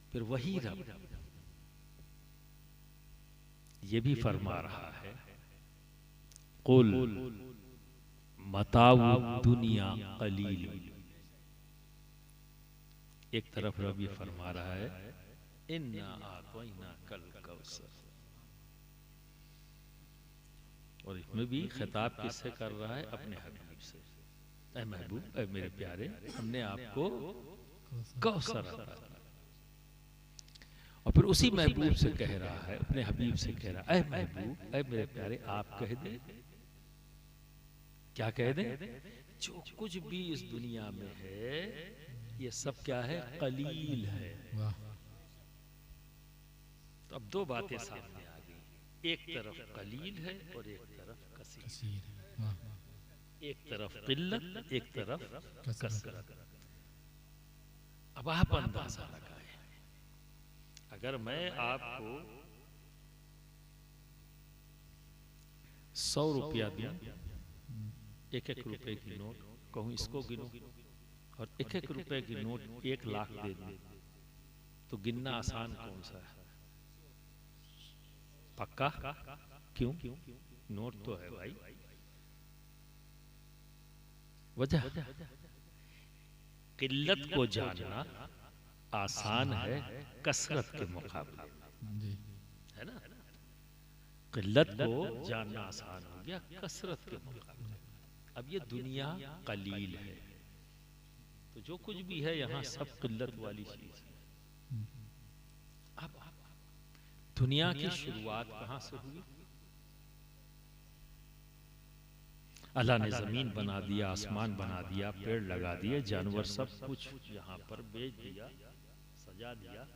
फिर वही रब ये भी फरमा रहा है, कुल मताउ दुनिया कलील। एक तरफ रब ये फरमा रहा है, इन्ना आतैना कल कौसर, और इसमें भी खिताब किससे कर रहा है? अपने हबीब से। ऐ महबूब, ऐ मेरे प्यारे, हमने आपको कौसर अता किया। और फिर उसी महबूब से कह रहा है, अपने हबीब से कह रहा है, ऐ महबूब, ऐ मेरे प्यारे, आप कह दे। क्या कह दे? जो कुछ भी इस दुनिया में है ये सब क्या है? कलील है। तो अब दो बातें सामने आ गई, एक तरफ कलील है और एक तरफ कसीर। एक तरफ किल्लत, एक तरफ कसरत। अब आप अंदाजा लगाएं, अगर मैं आपको 100 रुपया दूं, एक एक रुपए की नोट, कहूं इसको गिनो, और एक एक रुपए की नोट 1 लाख दे दूं, तो गिनना आसान कौन सा है? पक्का? क्यों? नोट तो है भाई। वजह किल्लत को जानना आसान है कसरत के मुकाबले, है ना? किल्लत को जानना आसान हो गया कसरत के मुकाबले। अब ये दुनिया कलील है, तो जो कुछ भी है यहाँ सब किल्लत वाली चीज है। अब दुनिया की शुरुआत कहां से हुई? अल्लाह ने जमीन बना दिया, आसमान बना दिया, पेड़ लगा दिए, जानवर, सब कुछ यहाँ पर बेच दिया, सजा दिया।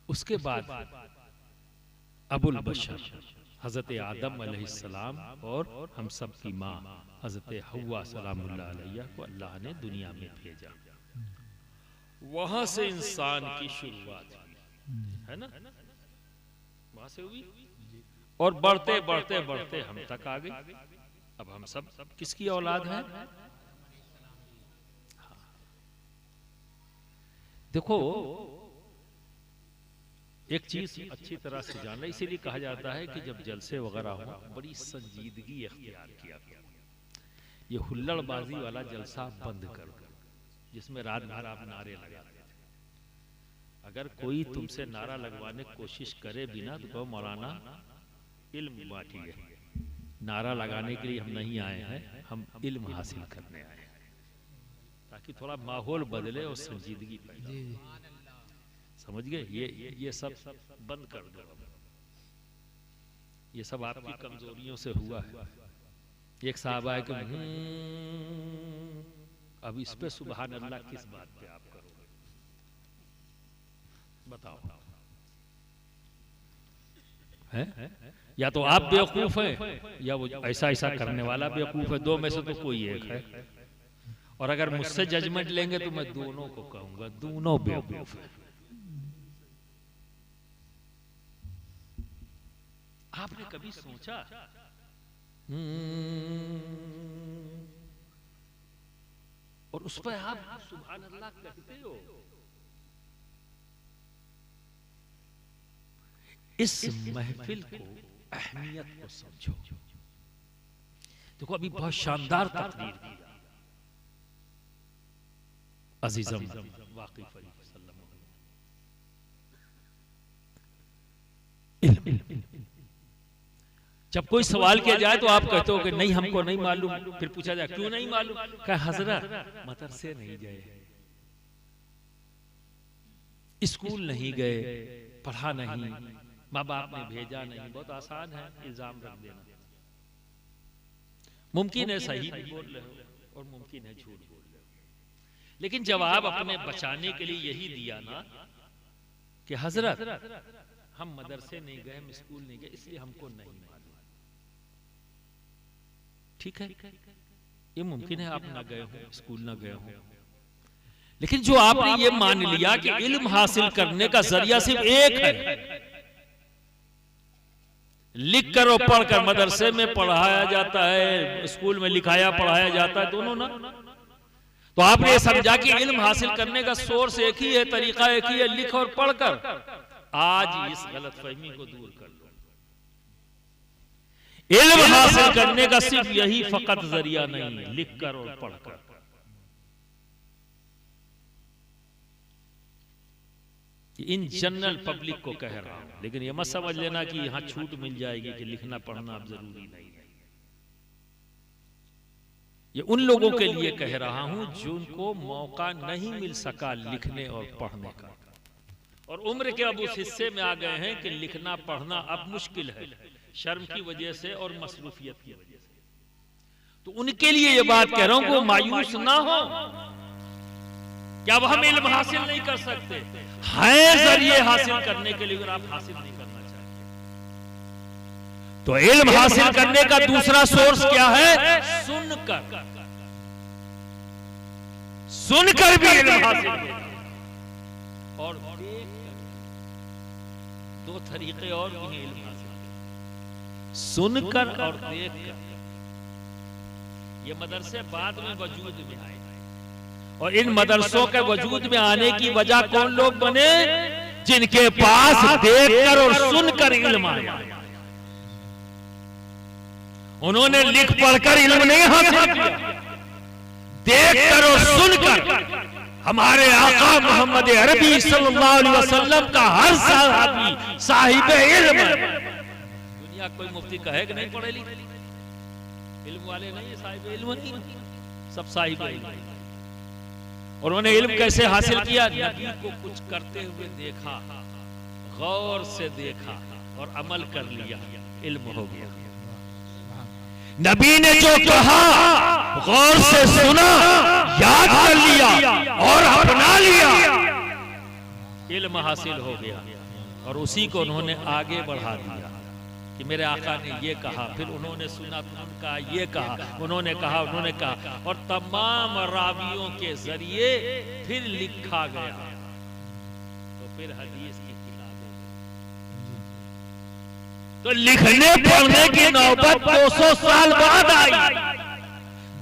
उसके बाद अबुल बशर हजरत आदम अलैहिस्सलाम और हम सब की माँ हजरत हव्वा सलामुल्लाह अलैहा को अल्लाह ने दुनिया में भेजा। वहां से इंसान की शुरुआत हुई, है ना? वहां से हुई और बढ़ते बढ़ते बढ़ते हम तक आ गई। अब हम सब किसकी औलाद हैं? हाँ। देखो, एक चीज अच्छी तरह से जानना, इसीलिए कहा जाता है कि जब जलसे वगैरह हो बड़ी संजीदगी इख्तियार किया करो। ये हुल्लड़बाजी वाला जलसा बंद कर दो, जिसमें रात भर आप नारे लगाते थे। अगर कोई तुमसे नारा लगवाने की कोशिश करे बिना, तो कहो मौलाना इल्म बांटिए, नारा लगाने के लिए हम नहीं आए हैं, हम इल्म हासिल करने आए हैं, ताकि थोड़ा माहौल बदले और संजीदगी पैदा हो। समझ गए? ये सब बंद कर दो। ये सब आपकी कमजोरियों से हुआ है। एक साहब आए कि अब इस पे सुभान अल्लाह किस बात पे आप करोगे? बताओ, है? या तो आप बेवकूफ हैं या वो ऐसा ऐसा करने वाला बेवकूफ है, दो में से तो कोई एक है। और अगर मुझसे जजमेंट लेंगे तो मैं दोनों को कहूंगा दोनों बेवकूफ है। आपने कभी सोचा और उस पर आप सुभान अल्लाह कहते हो? इस महफिल को, अहमियत को समझो। देखो, अभी बहुत शानदार तकरीर की अजीजम वाकिफ जब कोई सवाल किया जाए तो आप कहते हो कि नहीं हमको नहीं मालूम। फिर पूछा जाए क्यों नहीं मालूम? कहा हजरत मदरसे नहीं गए, स्कूल नहीं गए, पढ़ा नहीं, माँ बाप ने भेजा नहीं। बहुत आसान है इल्जाम रख देना। मुमकिन है सही भी बोल रहे हो और मुमकिन है झूठ बोल रहे हो, लेकिन जवाब अपने बचाने के लिए यही दिया ना कि हजरत हम मदरसे नहीं गए, हम स्कूल नहीं गए, इसलिए हमको नहीं मालूम। ठीक है, ये मुमकिन है आप ना गए हो, स्कूल ना गए हो, लेकिन जो आपने ये मान लिया कि इल्म हासिल करने का जरिया सिर्फ एक है, लिख कर और पढ़कर। मदरसे में पढ़ाया जाता है, स्कूल में लिखाया पढ़ाया जाता है, दोनों ना। तो आपने ये समझा कि इल्म हासिल करने का सोर्स एक ही है, तरीका एक ही है, लिख और पढ़कर। आज इस गलतफहमी को दूर कर लो। इल्म हासिल करने का सिर्फ यही फकत जरिया नहीं, लिख कर और पढ़कर। इन जनरल पब्लिक को कह रहा हूं, लेकिन यह मत समझ लेना कि यहां छूट मिल जाएगी कि लिखना पढ़ना अब जरूरी नहीं है। ये उन लोगों के लिए कह रहा हूं जिनको मौका नहीं मिल सका लिखने और पढ़ने का, और उम्र के अब उस हिस्से में आ गए हैं कि लिखना पढ़ना अब मुश्किल है, शर्म की वजह से और मसरूफियत की वजह से। तो उनके लिए ये बात कह रहा हूं कि वो मायूस ना हो। क्या अब हम इल्म हासिल नहीं कर सकते? हैं जरिए हासिल करने के लिए, अगर आप हासिल नहीं करना चाहते तो इल्म हासिल करने का दूसरा सोर्स क्या है? सुनकर। सुनकर भी इल्म हासिल होगा और देखकर। दो तरीके और भी हैं इल्म हासिल करने, सुनकर और देखकर। ये मदरसे बाद में वजूद में आए, और इन मदरसों के वजूद में आने की वजह कौन लोग बने? जिनके पास देखकर और सुनकर इल्म आया। उन्होंने लिख पढ़कर इल्म नहीं हासिल किया, देखकर और सुनकर। हमारे आका मोहम्मद अरबी सल्लल्लाहु अलैहि वसल्लम का हर सहाबी साहिब इल्म है। दुनिया कोई मुफ्ती कहे कि नहीं पढ़े लिखे, इल्म वाले नहीं है, साहिब इल्म नहीं, सब साहिब इल्म। उन्होंने इल्म कैसे हासिल किया? नबी को कुछ करते हुए देखा, गौर से देखा और अमल कर लिया, इल्म हो गया। नबी ने जो कहा गौर से सुना, याद कर लिया और अपना लिया, इल्म हासिल हो गया। और उसी को उन्होंने आगे बढ़ा दिया कि मेरे आका ने ये कहा, फिर उन्होंने सुना तो उनका ये कहा, उन्होंने कहा, उन्होंने कहा, और तमाम रावियों के जरिए फिर लिखा गया। तो फिर हदीस की किताबें। तो लिखने पढ़ने की नौबत 200 साल बाद आई।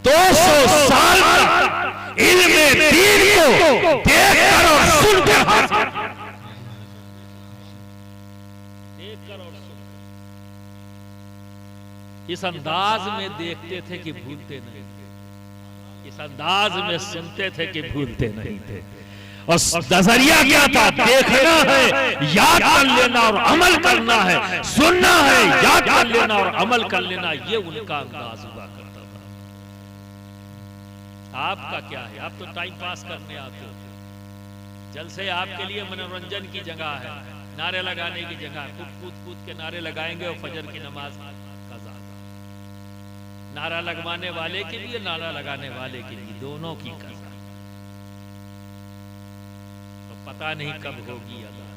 200 साल तक इल्मे दीन को देखकर और सुनकर हासिल किया। देखकर और सुनकर, इस अंदाज में देखते थे कि भूलते नहीं थे, इस अंदाज में सुनते थे कि भूलते नहीं थे। और नजरिया क्या था? देखना है, याद कर लेना और अमल करना है, सुनना है, याद कर लेना और अमल कर लेना, ये उनका अंदाज हुआ करता था। आपका क्या है? आप तो टाइम पास करने आते हो, जलसे आपके लिए मनोरंजन की जगह है, नारे लगाने की जगह है। कूद कूद के नारे लगाएंगे और फजर की नमाज कज़ा। नारा लगवाने वाले के लिए, नारा लगाने वाले के लिए, दोनों की कज़ा। तो पता नहीं कब होगी अदा,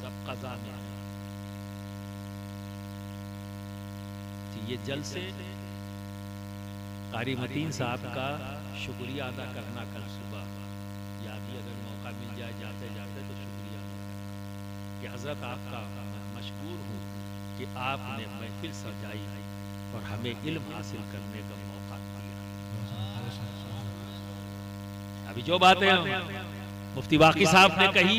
सब कज़ा में। ये जलसे कारी मतीन साहब का शुक्रिया अदा करना कल सुबह, या भी अगर मौका मिल जाए जाते जाते तो शुक्रिया अदा करना कि हजरत आपका मशकूर हूँ कि आपने महफिल सजाई और हमें इल्म हासिल करने का मौका दिया। अभी जो बातें मुफ्ती बाकी साहब ने कही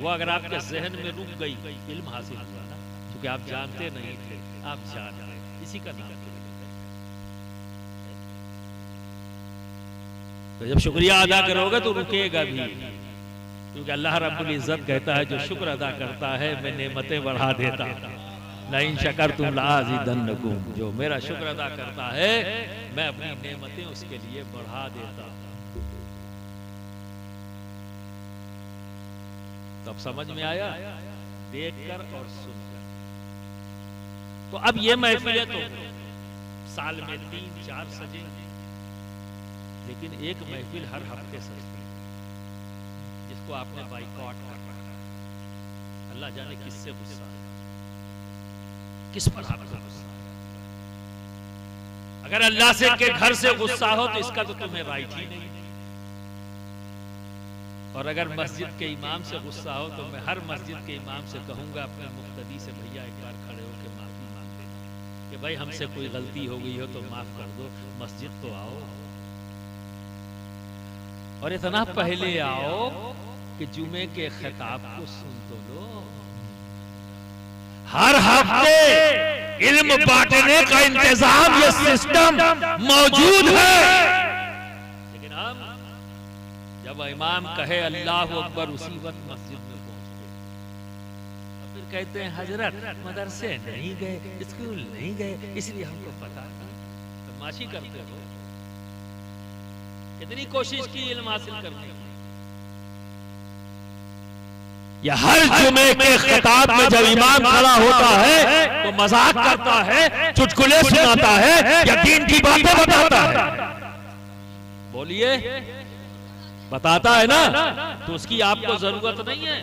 वो अगर आपके जहन में रुक गई, इल्म हासिल हुआ ना, क्योंकि आप जानते नहीं थे, आप जान गए, इसी का नाम। तो जब शुक्रिया अदा करोगे तो रुकेगा भी, क्योंकि अल्लाह रब्बुल इज्जत कहता है जो शुक्र अदा करता है मैं नेमतें बढ़ा देता, लाइन शकरतुम लाज़िदन्नकुम, जो मेरा शुक्र अदा करता है मैं अपनी नेमतें उसके लिए बढ़ा देता। तब समझ में आया, देखकर और सुनकर। तो अब ये महफिलें तो साल में 3-4 सजेंगी, लेकिन एक महफिल हर हफ्ते सजती है, जिसको आपने बाइकॉट कर रखा है। अल्लाह जाने किससे गुस्सा है, किस पर आपका गुस्सा है। अगर अल्लाह से के घर से गुस्सा हो तो इसका तो तुम्हें राइट ही नहीं। और अगर मस्जिद के इमाम से गुस्सा हो तो मैं हर मस्जिद के इमाम से कहूंगा अपने मुक्तदी से, भैया एक बार खड़े होकर माफी मांग देना कि भाई हमसे कोई गलती हो गई हो तो माफ कर दो, मस्जिद तो आओ। और इतना पहले आओ कि जुमे के खिताब को सुन तो लो। हर हफ्ते इल्म बांटने का इंतजाम, ये सिस्टम मौजूद है, लेकिन हम जब इमाम कहे अल्लाह अकबर उसी वक्त मस्जिद में पहुंचते, और फिर कहते हैं हजरत मदरसे नहीं गए, स्कूल नहीं गए, इसलिए हमको पता नहीं। बदमाशी करते हो। कितनी कोशिश की इल्म हासिल करने की। या हर जुमे के खिताब में जब इमाम खड़ा होता है तो मजाक करता है, चुटकुले सुनाता है या दीन की बातें बताता है। बोलिए, बताता है ना, तो उसकी आपको जरूरत नहीं है।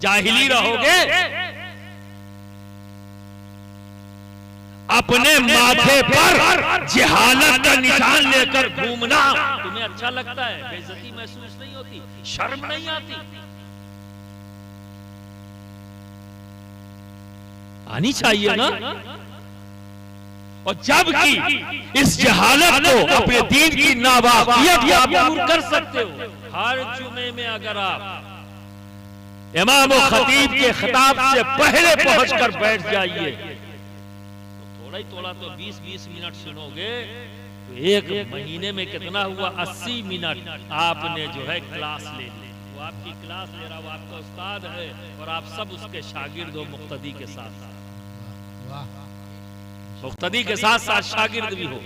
जाहिली रहोगे, अपने माथे पर जहालत का निशान लेकर घूमना तुम्हें अच्छा लगता है? बेइज्जती महसूस नहीं होती? शर्म नहीं आती? आनी चाहिए ना। और जबकि इस जहालत को अपने दीन की नावाकियत आप दूर कर सकते हो। हर जुमे में अगर आप इमाम और खतीब के खिताब से पहले पहुंचकर बैठ जाइए तो थोड़ा तो 20-20 मिनट सुनोगे तो एक महीने में कितना हुआ? 80 मिनट आपने जो है क्लास ले ली। वो आपकी क्लास ले रहा, वो आपका उस्ताद है और आप सब उसके शागिर्द हो, मुक्तदी के साथ। मुक्तदी के साथ साथ शागिर्द भी हो।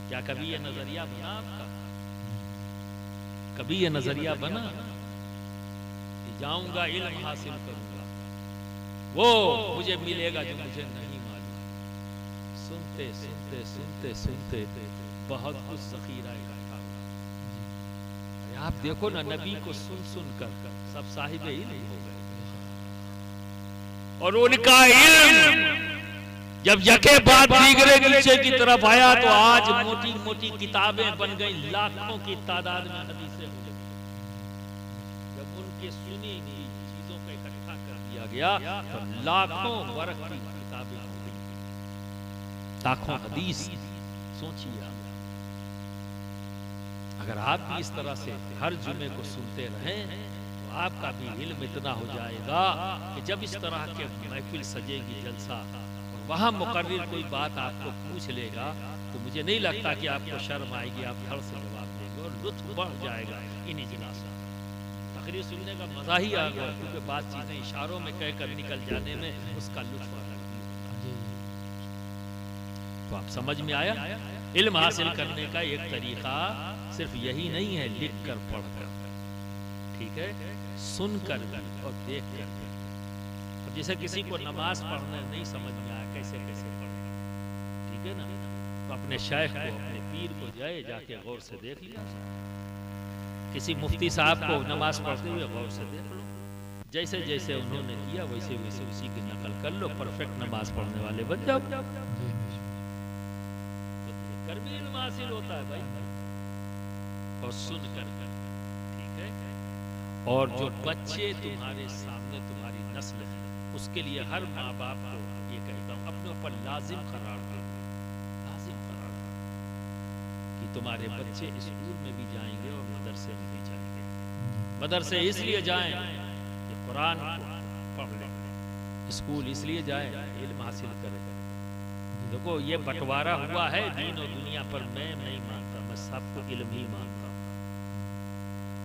क्या कभी ये नजरिया बना आपका? कभी ये नजरिया बना कि जाऊंगा इल्म हासिल करूंगा, वो मुझे मिलेगा जो मुझे नहीं मालूम? सुनते सुनते सुनते सुनते बहुत कुछ ज़ख़ीरा इकट्ठा हुआ। आप देखो ना, नबी को सुन सुन कर सब साहिब इल्म हो गए, और उनका इल्म जब यके बाद दीगरे नीचे की तरफ आया तो आज मोटी मोटी किताबें बन गई, लाखों की तादाद में हदीसें हो गई। जब उनके सुनी हुई चीजों को इकट्ठा कर दिया गया तो लाखों वर्ग की किताबें हो गई, लाखों हदीस। सोचिए आप, अगर आप भी इस तरह से हर जुमे को सुनते रहें तो आपका भी इल्म इतना हो जाएगा कि जब इस तरह के महफिल सजेगी, जलसा, वहां मुकर्रिर कोई बात आपको पूछ लेगा तो मुझे नहीं लगता कि आपको शर्म आएगी, आप धड़ से जवाब देंगे और लुत्फ बढ़ जाएगा इन इजलासों में। तकरीर सुनने का मजा ही आ गया, क्योंकि बात चीजें इशारों में कहकर निकल जाने में उसका लुत्फ अलग है। तो आप समझ में आया? इल्म हासिल करने का एक तरीका सिर्फ यही नहीं है लिख कर पढ़ कर, ठीक है, सुन कर और देख कर। जैसे किसी को नमाज पढ़ने नहीं समझ में आया कैसे कैसे पढ़े, ठीक है ना, तो अपने शेख को, अपने पीर को जाके गौर से देख लिया। किसी मुफ्ती साहब को नमाज पढ़ते हुए गौर से देख लो, जैसे जैसे उन्होंने किया वैसे वैसे उसी की नकल कर लो, परफेक्ट नमाज पढ़ने वाले बन जाओ। तो देखकर भी इल्म हासिल होता है भाई, और सुन कर, ठीक है। और जो बच्चे तुम्हारे सामने, तुम्हारी नस्ल है, उसके लिए हर माँ बाप को ये कहता हूँ, अपने ऊपर लाजिम करार दो, लाजिम करार दो कि तुम्हारे बच्चे स्कूल में भी जाएंगे और मदरसे में भी जाएंगे। मदरसे इसलिए जाएं कि कुरान को पढ़ लें, स्कूल इसलिए जाएं इल्म हासिल करें। देखो ये बंटवारा हुआ है दीन और दुनिया पर, मैं नहीं मानता, मैं सबको इल्म ही मानता हूँ,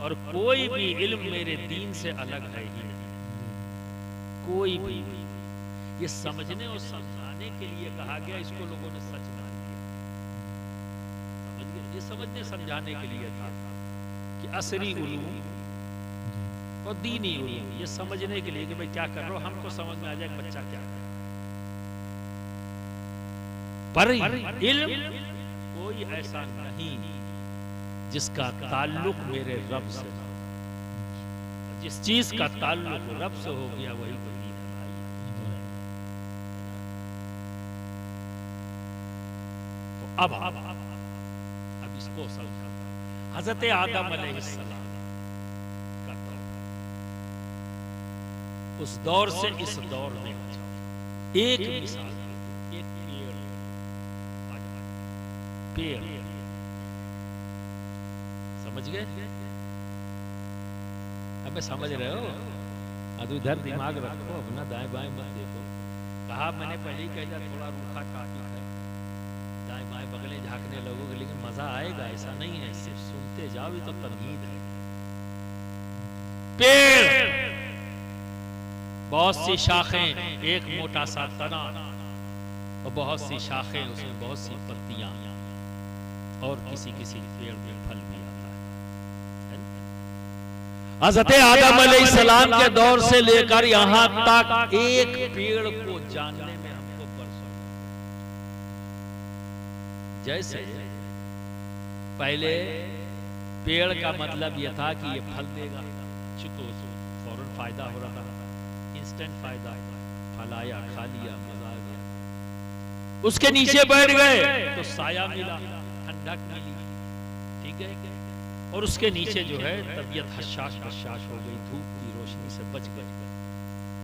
और कोई भी इल्म मेरे दीन से अलग है ही नहीं। कोई भी, ये समझने और समझाने के लिए कहा गया, इसको लोगों ने सच मान लिया। समझ गए? ये समझने समझाने के लिए था कि असरी उलूम और दीनी उलूम, ये समझने के लिए कि भाई क्या कर रहे हो, हमको समझ में आ जाए बच्चा क्या कर। पर इल्म कोई ऐसा नहीं जिसका ताल्लुक मेरे रब से, जिस चीज का ताल्लुक रब से हो गया वही तो दीन है भाई। तो अब इसको समझा। हजरत आदम अलैहिस्सलाम का दौर, उस दौर से इस दौर में एक मिसाल, एक पेड़ समझ गए? अब समझ रहे हो? अब इधर दिमाग रखो अपना, दाएं बाएं मत देखो। कहा मैंने पहले ही कह दिया थोड़ा रूखा टॉपिक है, दाएं बाएं बगले झांकने लगोगे लेकिन मजा आएगा ऐसा नहीं है, सिर्फ सुनते जाओ, ये तो तमहीद है। पेड़, बहुत सी शाखें, एक मोटा सा तना और बहुत सी शाखें, उसमें बहुत सी पत्तियां, और किसी किसी पेड़ में फल भी आता है। हज़रत आदम अलैहिस्सलाम के दौर से लेकर यहां तक एक पेड़ को जानने में हमको बरसों, जैसे पहले पेड़ का मतलब यह था कि यह फल देगा, चुको फौरन फायदा हो रहा था, इंस्टेंट फायदा, फल आया खा लिया मजा आ गया। उसके नीचे बैठ गए तो साया मिला, ठंडक मिली, ठीक है, और उसके नीचे जो है तबीयत हशाश बशाश हो गई, धूप की रोशनी से बच गई।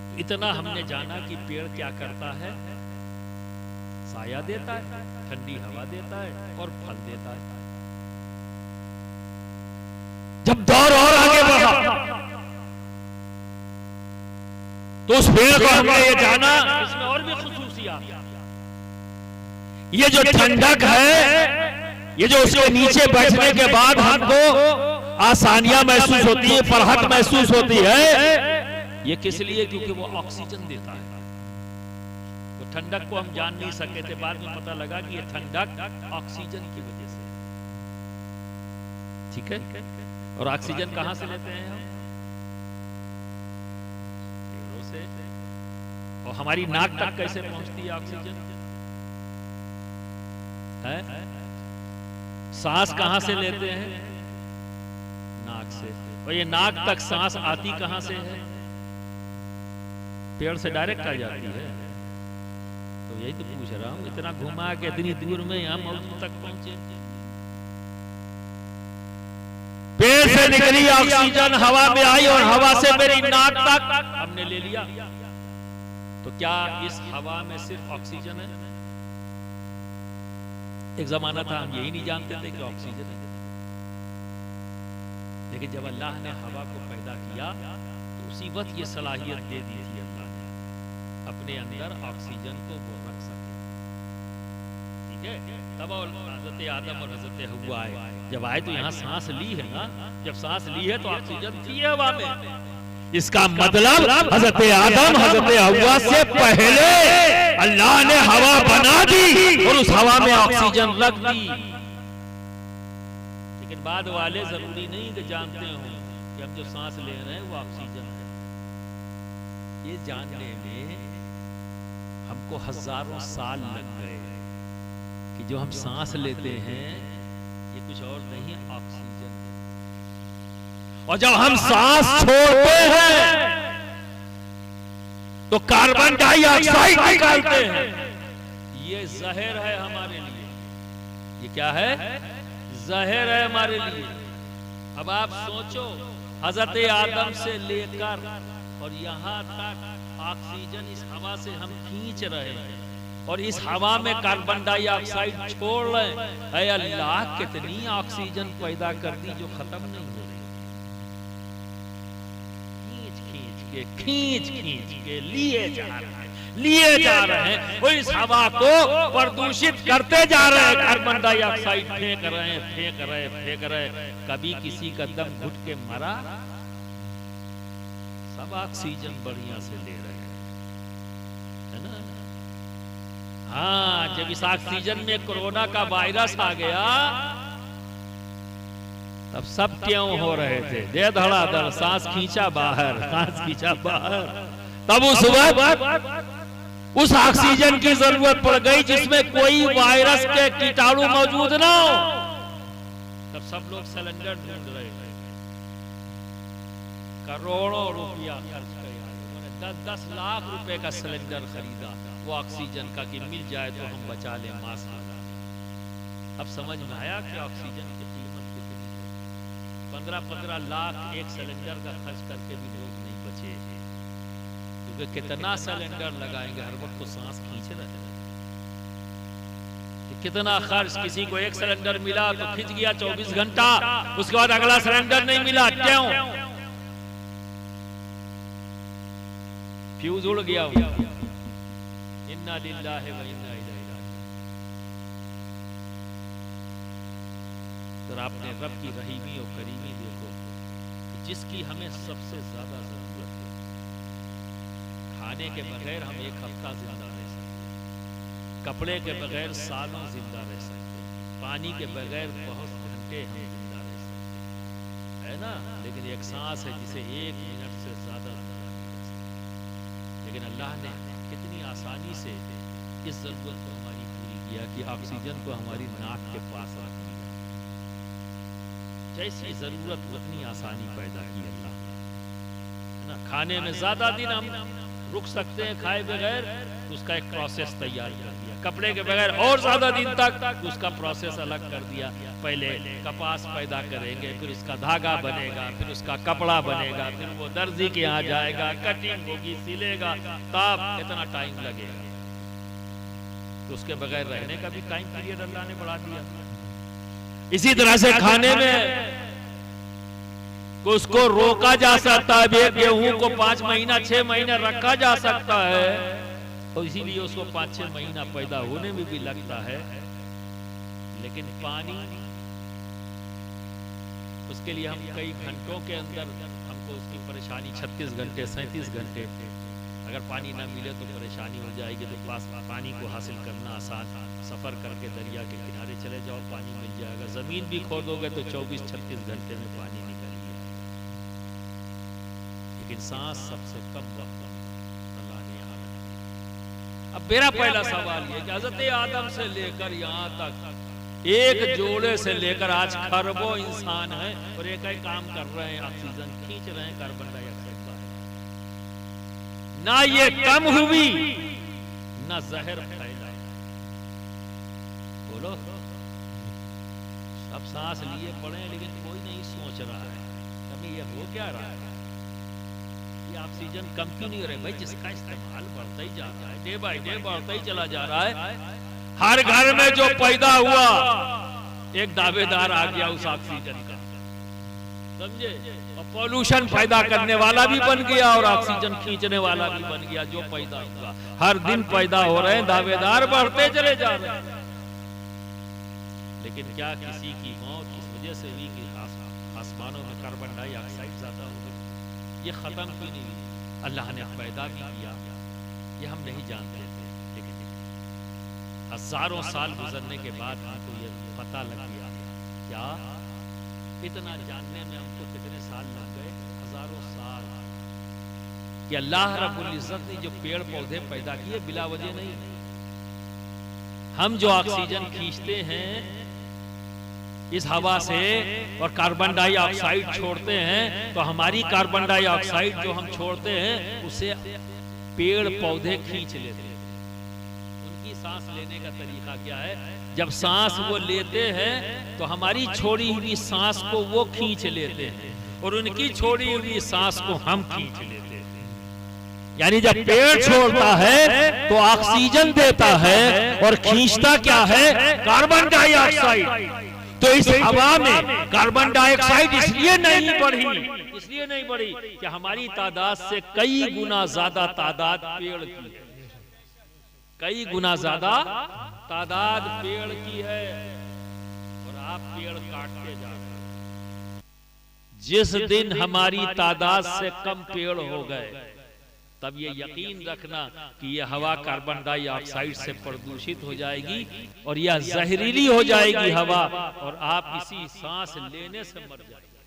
तो इतना हमने जाना कि पेड़ क्या करता है, साया देता है, ठंडी हवा देता है और फल देता है। जब दौर और आगे बढ़ा तो उस पेड़ को हमने ये जाना इसमें और भी खुसूसियात, ये जो ठंडक है, ये जो उसके नीचे बैठने के बाद हमको आसानियां महसूस होती है, फरहत महसूस होती है, ये किस लिए? क्योंकि वो ऑक्सीजन देता है। वो ठंडक को हम जान नहीं सके थे, बाद में पता लगा कि ये ठंडक ऑक्सीजन की वजह से, ठीक है। और ऑक्सीजन कहां से लेते हैं हम? पेड़ों से। और हमारी नाक तक कैसे पहुंचती है ऑक्सीजन? है? सांस कहां से लेते हैं? नाक से। और ये नाक तक सांस आती कहां से है? पेड़ से डायरेक्ट आ जाती है। तो यही तो पूछ रहा हूं, इतना घुमा के इतनी दूर में यहां मौजूद तक पहुंचे। पेड़ से निकली ऑक्सीजन हवा में आई और हवा से मेरी नाक तक हमने ले लिया। तो क्या इस हवा में सिर्फ ऑक्सीजन है? एक जमाना था हम यही नहीं जानते थे कि ऑक्सीजन है, लेकिन जब अल्लाह ने हवा को पैदा किया तो उसी वक्त ये सलाहियत दे दी थी अल्लाह ने, अपने अंदर ऑक्सीजन को वो रख सके, ठीक है। तब हजरत आदम और हजरत हव्वा आए, जब आए तो यहाँ सांस ली है ना, जब सांस ली है तो ऑक्सीजन थी हवा में। इसका मतलब हजरत आदम हजरत हव्वा से पहले अल्लाह ने हवा बना दी और उस हवा में ऑक्सीजन रख दी। लेकिन बाद वाले जरूरी नहीं कि जानते हो कि हम जो सांस ले रहे हैं वो ऑक्सीजन है। ये जानने में हमको हजारों साल लग गए कि जो हम सांस लेते हैं ये कुछ और नहीं, ऑक्सीजन है। और जब हम सांस छोड़ते हैं तो कार्बन डाइऑक्साइड निकालते हैं। ये जहर है हमारे लिए। ये क्या है? जहर है हमारे लिए। अब आप सोचो, हजरत आदम से लेकर और यहां तक ऑक्सीजन इस हवा से हम खींच रहे हैं और इस हवा में कार्बन डाइऑक्साइड छोड़ रहे हैं। ऐ अल्लाह, कितनी ऑक्सीजन पैदा कर दी जो खत्म नहीं हो रही। खींच खींच के लिए जा रहे हैं वो इस हवा को प्रदूषित करते जा रहे हैं। कार्बन डाइऑक्साइड फेंक रहे। कभी किसी का दम घुट के मरा? सब ऑक्सीजन बढ़िया से ले रहे हैं, है ना। हाँ, जब इस ऑक्सीजन में कोरोना का वायरस आ गया तब सब क्यों हो रहे थे? दे धड़ाधड़ सांस खींचा बाहर। तब उस वक्त उस ऑक्सीजन की जरूरत पड़ गई जिसमें कोई वायरस के कीटाणु मौजूद ना हो। तब सब लोग सिलेंडर ढूंढ रहे थे। करोड़ों रुपया खर्च किया, उन्होंने 10-10 लाख रुपए का सिलेंडर खरीदा वो ऑक्सीजन का, कि मिल जाए तो हम बचा लें मास्क लगा। अब समझ में आया कि ऑक्सीजन की कीमत कितनी है। 15-15 लाख एक सिलेंडर का खर्च करके भी लोग नहीं बचे, क्योंकि कितना सिलेंडर लगाएंगे, हर वक्त तो सांस खींच रहे हैं। कितना खर्च, किसी को एक सिलेंडर मिला तो खिंच गया 24 घंटा, उसके बाद अगला सिलेंडर नहीं मिला, क्यों? फ्यूज उड़ गया। इन्ना लिल्लाहि व इन्ना इलैहि राजिऊन। तो आपने रब की रहीमी और करीमी देखो, जिसकी हमें सबसे ज्यादा जरूरत है। खाने के बगैर हम एक हफ्ता जिंदा रह सकते, कपड़े के बगैर सालों जिंदा रह सकते, पानी के बगैर बहुत घंटे हम जिंदा रह सकते, है ना? लेकिन एक सांस है जिसे 1 मिनट से ज्यादा जिंदा नहीं रह सकते। लेकिन अल्लाह ने कितनी आसानी से इस जरूरत को हमारी पूरी किया कि ऑक्सीजन को हमारी नाक के पास रख दिया। जैसी जरूरत उतनी आसानी पैदा की अल्लाह, है ना? खाने में ज्यादा दिन हम रुक सकते हैं खाए बगैर, उसका एक प्रोसेस तैयार कर दिया। कपड़े के बगैर और ज्यादा दिन तक, उसका प्रोसेस अलग कर दिया। पहले कपास पैदा करेंगे, फिर उसका धागा बनेगा, फिर उसका कपड़ा बनेगा, फिर वो दर्जी के यहाँ जाएगा, कटिंग होगी, सिलेगा, तब कितना टाइम लगेगा। तो उसके बगैर रहने का भी टाइम पीरियड अल्लाह ने बढ़ा दिया। इसी तरह से खाने में उसको रोका जा सकता है। गेहूं को 5 महीना 6 महीने रखा जा सकता है, तो इसीलिए उसको 5-6 महीना पैदा होने में भी लगता है। लेकिन पानी, उसके लिए हम कई घंटों के अंदर हमको उसकी परेशानी, 36 घंटे 37 घंटे अगर पानी ना मिले तो परेशानी हो जाएगी। तो पानी को हासिल करना आसान, सफर करके दरिया के किनारे चले जाओ, पानी मिल जाएगा। जमीन भी खोदोगे तो 24-36 घंटे में पानी निकल। लेकिन सांस सबसे कम वक्त अल्लाह ने यहाँ रखी। अब मेरा पहला सवाल ये कि हज़रत आदम से लेकर यहाँ तक एक जोड़े से लेकर आज खरबों इंसान हैं और एक ही काम कर रहे हैं, ऑक्सीजन खींच रहे हैं, कार्बन डाइऑक्साइड बाहर। ना ये कम हुई, ना जहर फैला। बोलो, सब सांस लिए पड़े लेकिन कोई नहीं सोच रहा है कभी ये हो क्या रहा है, ये ऑक्सीजन कम क्यों नहीं हो रहा है? भाई जिसका इस्तेमाल बढ़ता ही जा रहा है, डे बाय डे बढ़ता ही चला जा रहा है। हर घर में जो पैदा हुआ एक दावेदार आ गया उस ऑक्सीजन का, समझे? और पॉल्यूशन पैदा करने वाला भी बन गया और ऑक्सीजन खींचने वाला भी बन गया। जो पैदा हुआ, हर दिन पैदा हो रहे हैं, दावेदार बढ़ते चले जा रहे हैं। लेकिन क्या किसी की मौत इस वजह से हुई कि आसमानों में कार्बन डाइऑक्साइड ज्यादा हो गई? ये खत्म क्यों नहीं हुई? अल्लाह ने पैदा भी किया, ये हम नहीं जानते थे। लेकिन हजारों साल गुजरने के बाद हमको ये पता लग गया। क्या इतना जानने में हमको कितने साल लग गए? हजारों साल। कि अल्लाह रब्बुल इज्जत ने जो पेड़ पौधे पैदा किए बिला वजह नहीं। हम जो ऑक्सीजन खींचते हैं इस हवा से और कार्बन डाइऑक्साइड छोड़ते हैं, तो हमारी कार्बन डाइऑक्साइड जो हम छोड़ते हैं उसे पेड़ पौधे खींच लेते हैं। उनकी सांस लेने का तरीका क्या है? जब सांस वो लेते हैं तो हमारी छोड़ी हुई सांस को वो खींच लेते हैं और उनकी छोड़ी हुई सांस को हम खींच लेते हैं। यानी जब पेड़ छोड़ता है तो ऑक्सीजन देता है और खींचता क्या है? Carbon dioxide. तो इस हवा में कार्बन डाइऑक्साइड इसलिए नहीं बढ़ी कि हमारी तादाद से कई गुना ज्यादा तादाद पेड़ की है, कई गुना ज्यादा तादाद पेड़ की है और आप पेड़ काटते जा रहे हैं। जिस दिन हमारी तादाद से कम पेड़ हो गए तब ये यकीन रखना कि यह हवा कार्बन डाइऑक्साइड से प्रदूषित हो जाएगी और यह जहरीली हो जाएगी हवा, और आप इसी सांस लेने से मर जाएंगे।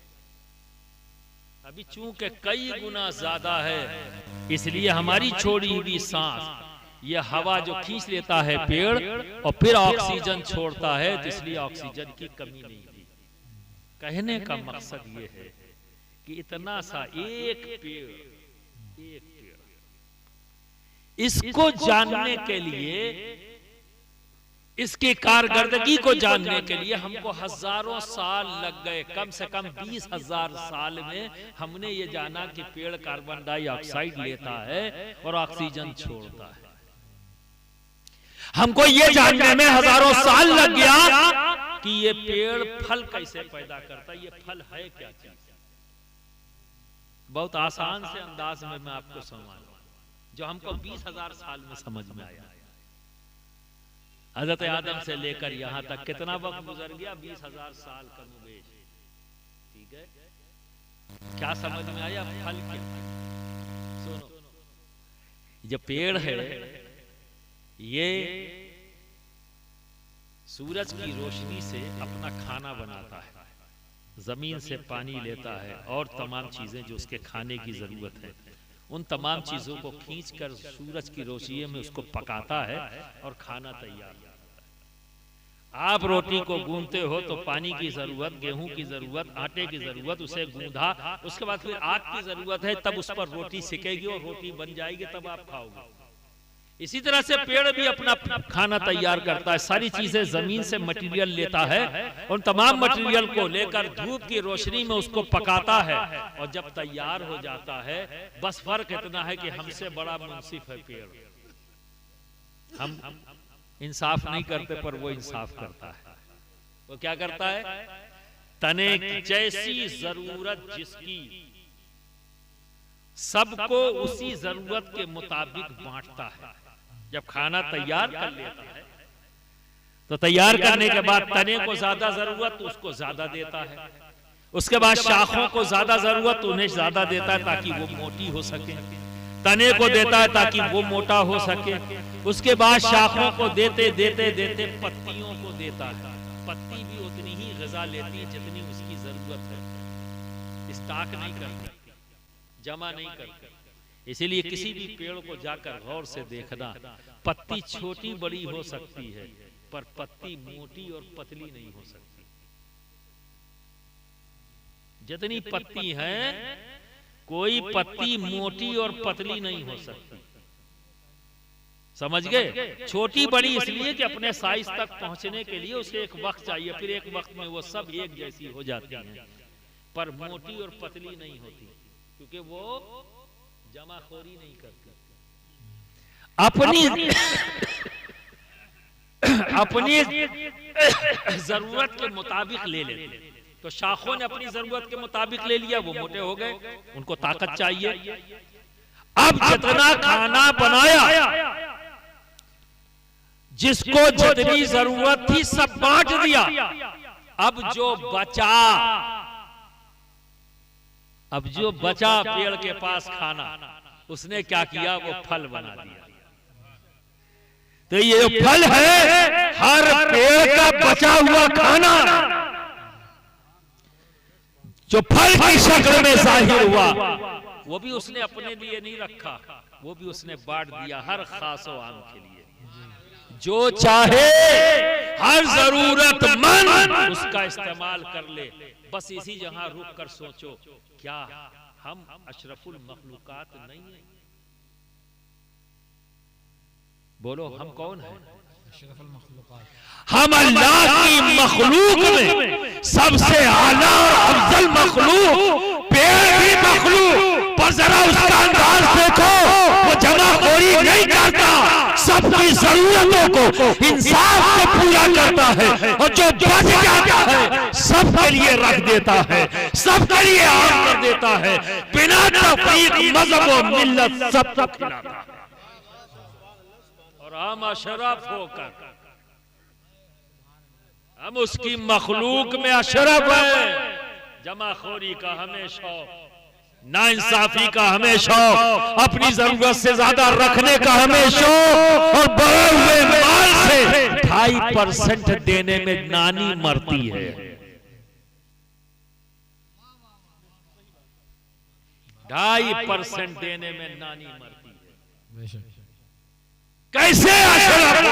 अभी चूंकि कई गुना ज्यादा है इसलिए हमारी छोड़ी हुई सांस यह हवा जो खींच लेता है पेड़ और फिर ऑक्सीजन छोड़ता है, तो इसलिए ऑक्सीजन की कमी नहीं हुई। कहने का मकसद ये है कि इतना सा एक पेड़, इसको जानने के लिए, इसकी कारकर्दगी को जानने के लिए हमको हजारों साल लग गए। कम से कम 20,000 साल में हमने ये जाना कि पेड़ कार्बन डाइऑक्साइड लेता है और ऑक्सीजन छोड़ता है। हमको ये जानने में हजारों साल लग गया कि ये पेड़ फल कैसे पैदा करता है, ये फल है क्या चीज। बहुत आसान से अंदाज में मैं आपको समझाऊंगा, जो हमको 20,000 साल में समझ में आया। हजरत आदम से लेकर यहां तक कितना वक्त गुजर गया, 20,000 साल का मुवेश। ठीक है, क्या समझ में आया, फल क्या। सुनो, जो पेड़ है ये सूरज की रोशनी से अपना खाना बनाता है, जमीन से पानी लेता है और तमाम चीजें जो उसके खाने की जरूरत है, उन तमाम चीजों को खींचकर सूरज की रोशनी में उसको पकाता है और खाना तैयार होता है। आप रोटी को गूंथते हो तो पानी की जरूरत, गेहूं की जरूरत, आटे की जरूरत, उसे गूंधा, उसके बाद फिर आग की जरूरत है, तब उस पर रोटी सिकेगी और रोटी बन जाएगी, तब आप खाओगे। इसी तरह से पेड़ भी अपना खाना तैयार करता है, सारी चीजें जमीन से मटेरियल लेता है, उन तमाम मटेरियल को लेकर धूप की रोशनी में उसको पकाता है और जब तैयार हो जाता है, बस फर्क इतना है कि हमसे बड़ा मुंसिफ है पेड़। हम इंसाफ नहीं करते पर वो इंसाफ करता है। वो क्या करता है, तने जैसी जरूरत जिसकी सबको उसी जरूरत के मुताबिक बांटता है। जब खाना तैयार कर लेता है तो तैयार करने के बाद तने को ज्यादा जरूरत तो उसको ज्यादा देता है, उसके बाद शाखों को ज्यादा जरूरत तो उन्हें ज्यादा देता है ताकि वो मोटी हो सके, तने को देता है ताकि वो मोटा हो सके, उसके बाद शाखों को देते देते देते पत्तियों को देता है। पत्ती भी उतनी ही ग़िज़ा लेती है जितनी उसकी जरूरत है, स्टॉक नहीं करती, जमा नहीं करती। इसीलिए किसी भी पेड़ को जाकर गौर से देखना, पत्ती छोटी बड़ी हो सकती है पर पत्ती मोटी और पतली नहीं हो सकती। जितनी पत्ती है कोई पत्ती मोटी और पतली नहीं हो सकती, समझ गए। छोटी बड़ी इसलिए कि अपने साइज तक पहुंचने के लिए उसे एक वक्त चाहिए, फिर एक वक्त में वो सब एक जैसी हो जाती हैं, पर मोटी और पतली नहीं होती क्योंकि वो जमाखोरी नहीं करती, अपनी जरूरत के मुताबिक ले लेते। तो शाखों ने अपनी जरूरत के मुताबिक ले लिया, वो मोटे हो गए, उनको ताकत चाहिए। अब जितना खाना बनाया, जिसको जितनी जरूरत थी सब बांट दिया, अब जो बचा पेड़ के पास खाना, उसने क्या किया, वो फल बना दिया। तो ये फल है हर पेड़ का बचा हुआ खाना, जो फल की शक्ल में जाहिर हुआ, वो भी उसने अपने लिए नहीं रखा, वो भी उसने बांट दिया हर खास व आम के लिए। जो चाहे हर जरूरतमंद उसका इस्तेमाल कर ले। बस इसी जहां रुक कर सोचो, क्या हम अशरफुल मखलूकात नहीं है? बोलो, हम कौन है? हम अल्लाह की मखलूक में सबसे आला और अफजल मखलूक, पेड़ भी मखलूक, पर जरा उसका अंदाज देखो, वो जमाखोरी नहीं करता, सबकी जरूरतों को इंसाफ से पूरा करता है और जो बच जाता है सबके लिए रख देता है, सबके लिए आम कर देता है, बिना तफरीक मजहब और मिल्लत सबको खिलाता है। और हम अशरफ होकर, हम उसकी मखलूक में अशरफ है। जमाखोरी का हमें शौक, नाइंसाफी का हमें शौक, अपनी जरूरत से ज्यादा रखने का हमें शौक, और बढ़े हुए माल से 2.5% देने में नानी मरती है। 2.5% देने में नानी मरती है। कैसे अशरफ?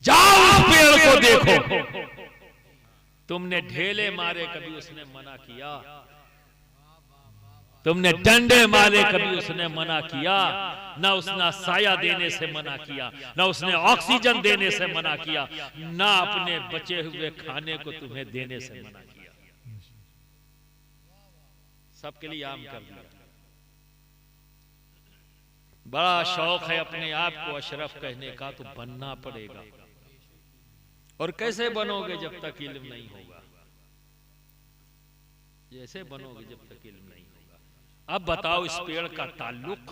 जाओ उस पेड़ को देखो, तुमने ढेले मारे कभी उसने मना किया? तुमने डंडे मारे कभी उसने मना किया? ना उसने साया देने से मना किया, ना उसने ऑक्सीजन देने से मना किया, ना अपने बचे हुए खाने को तुम्हें देने से मना किया। सबके लिए आम कर दिया। बड़ा शौक है अपने आप को अशरफ कहने का, तो बनना पड़ेगा। और कैसे बनोगे जब तक इल्म नहीं होगा? जैसे बनोगे जब तक इल्म नहीं होगा। अब बताओ, इस पेड़ का ताल्लुक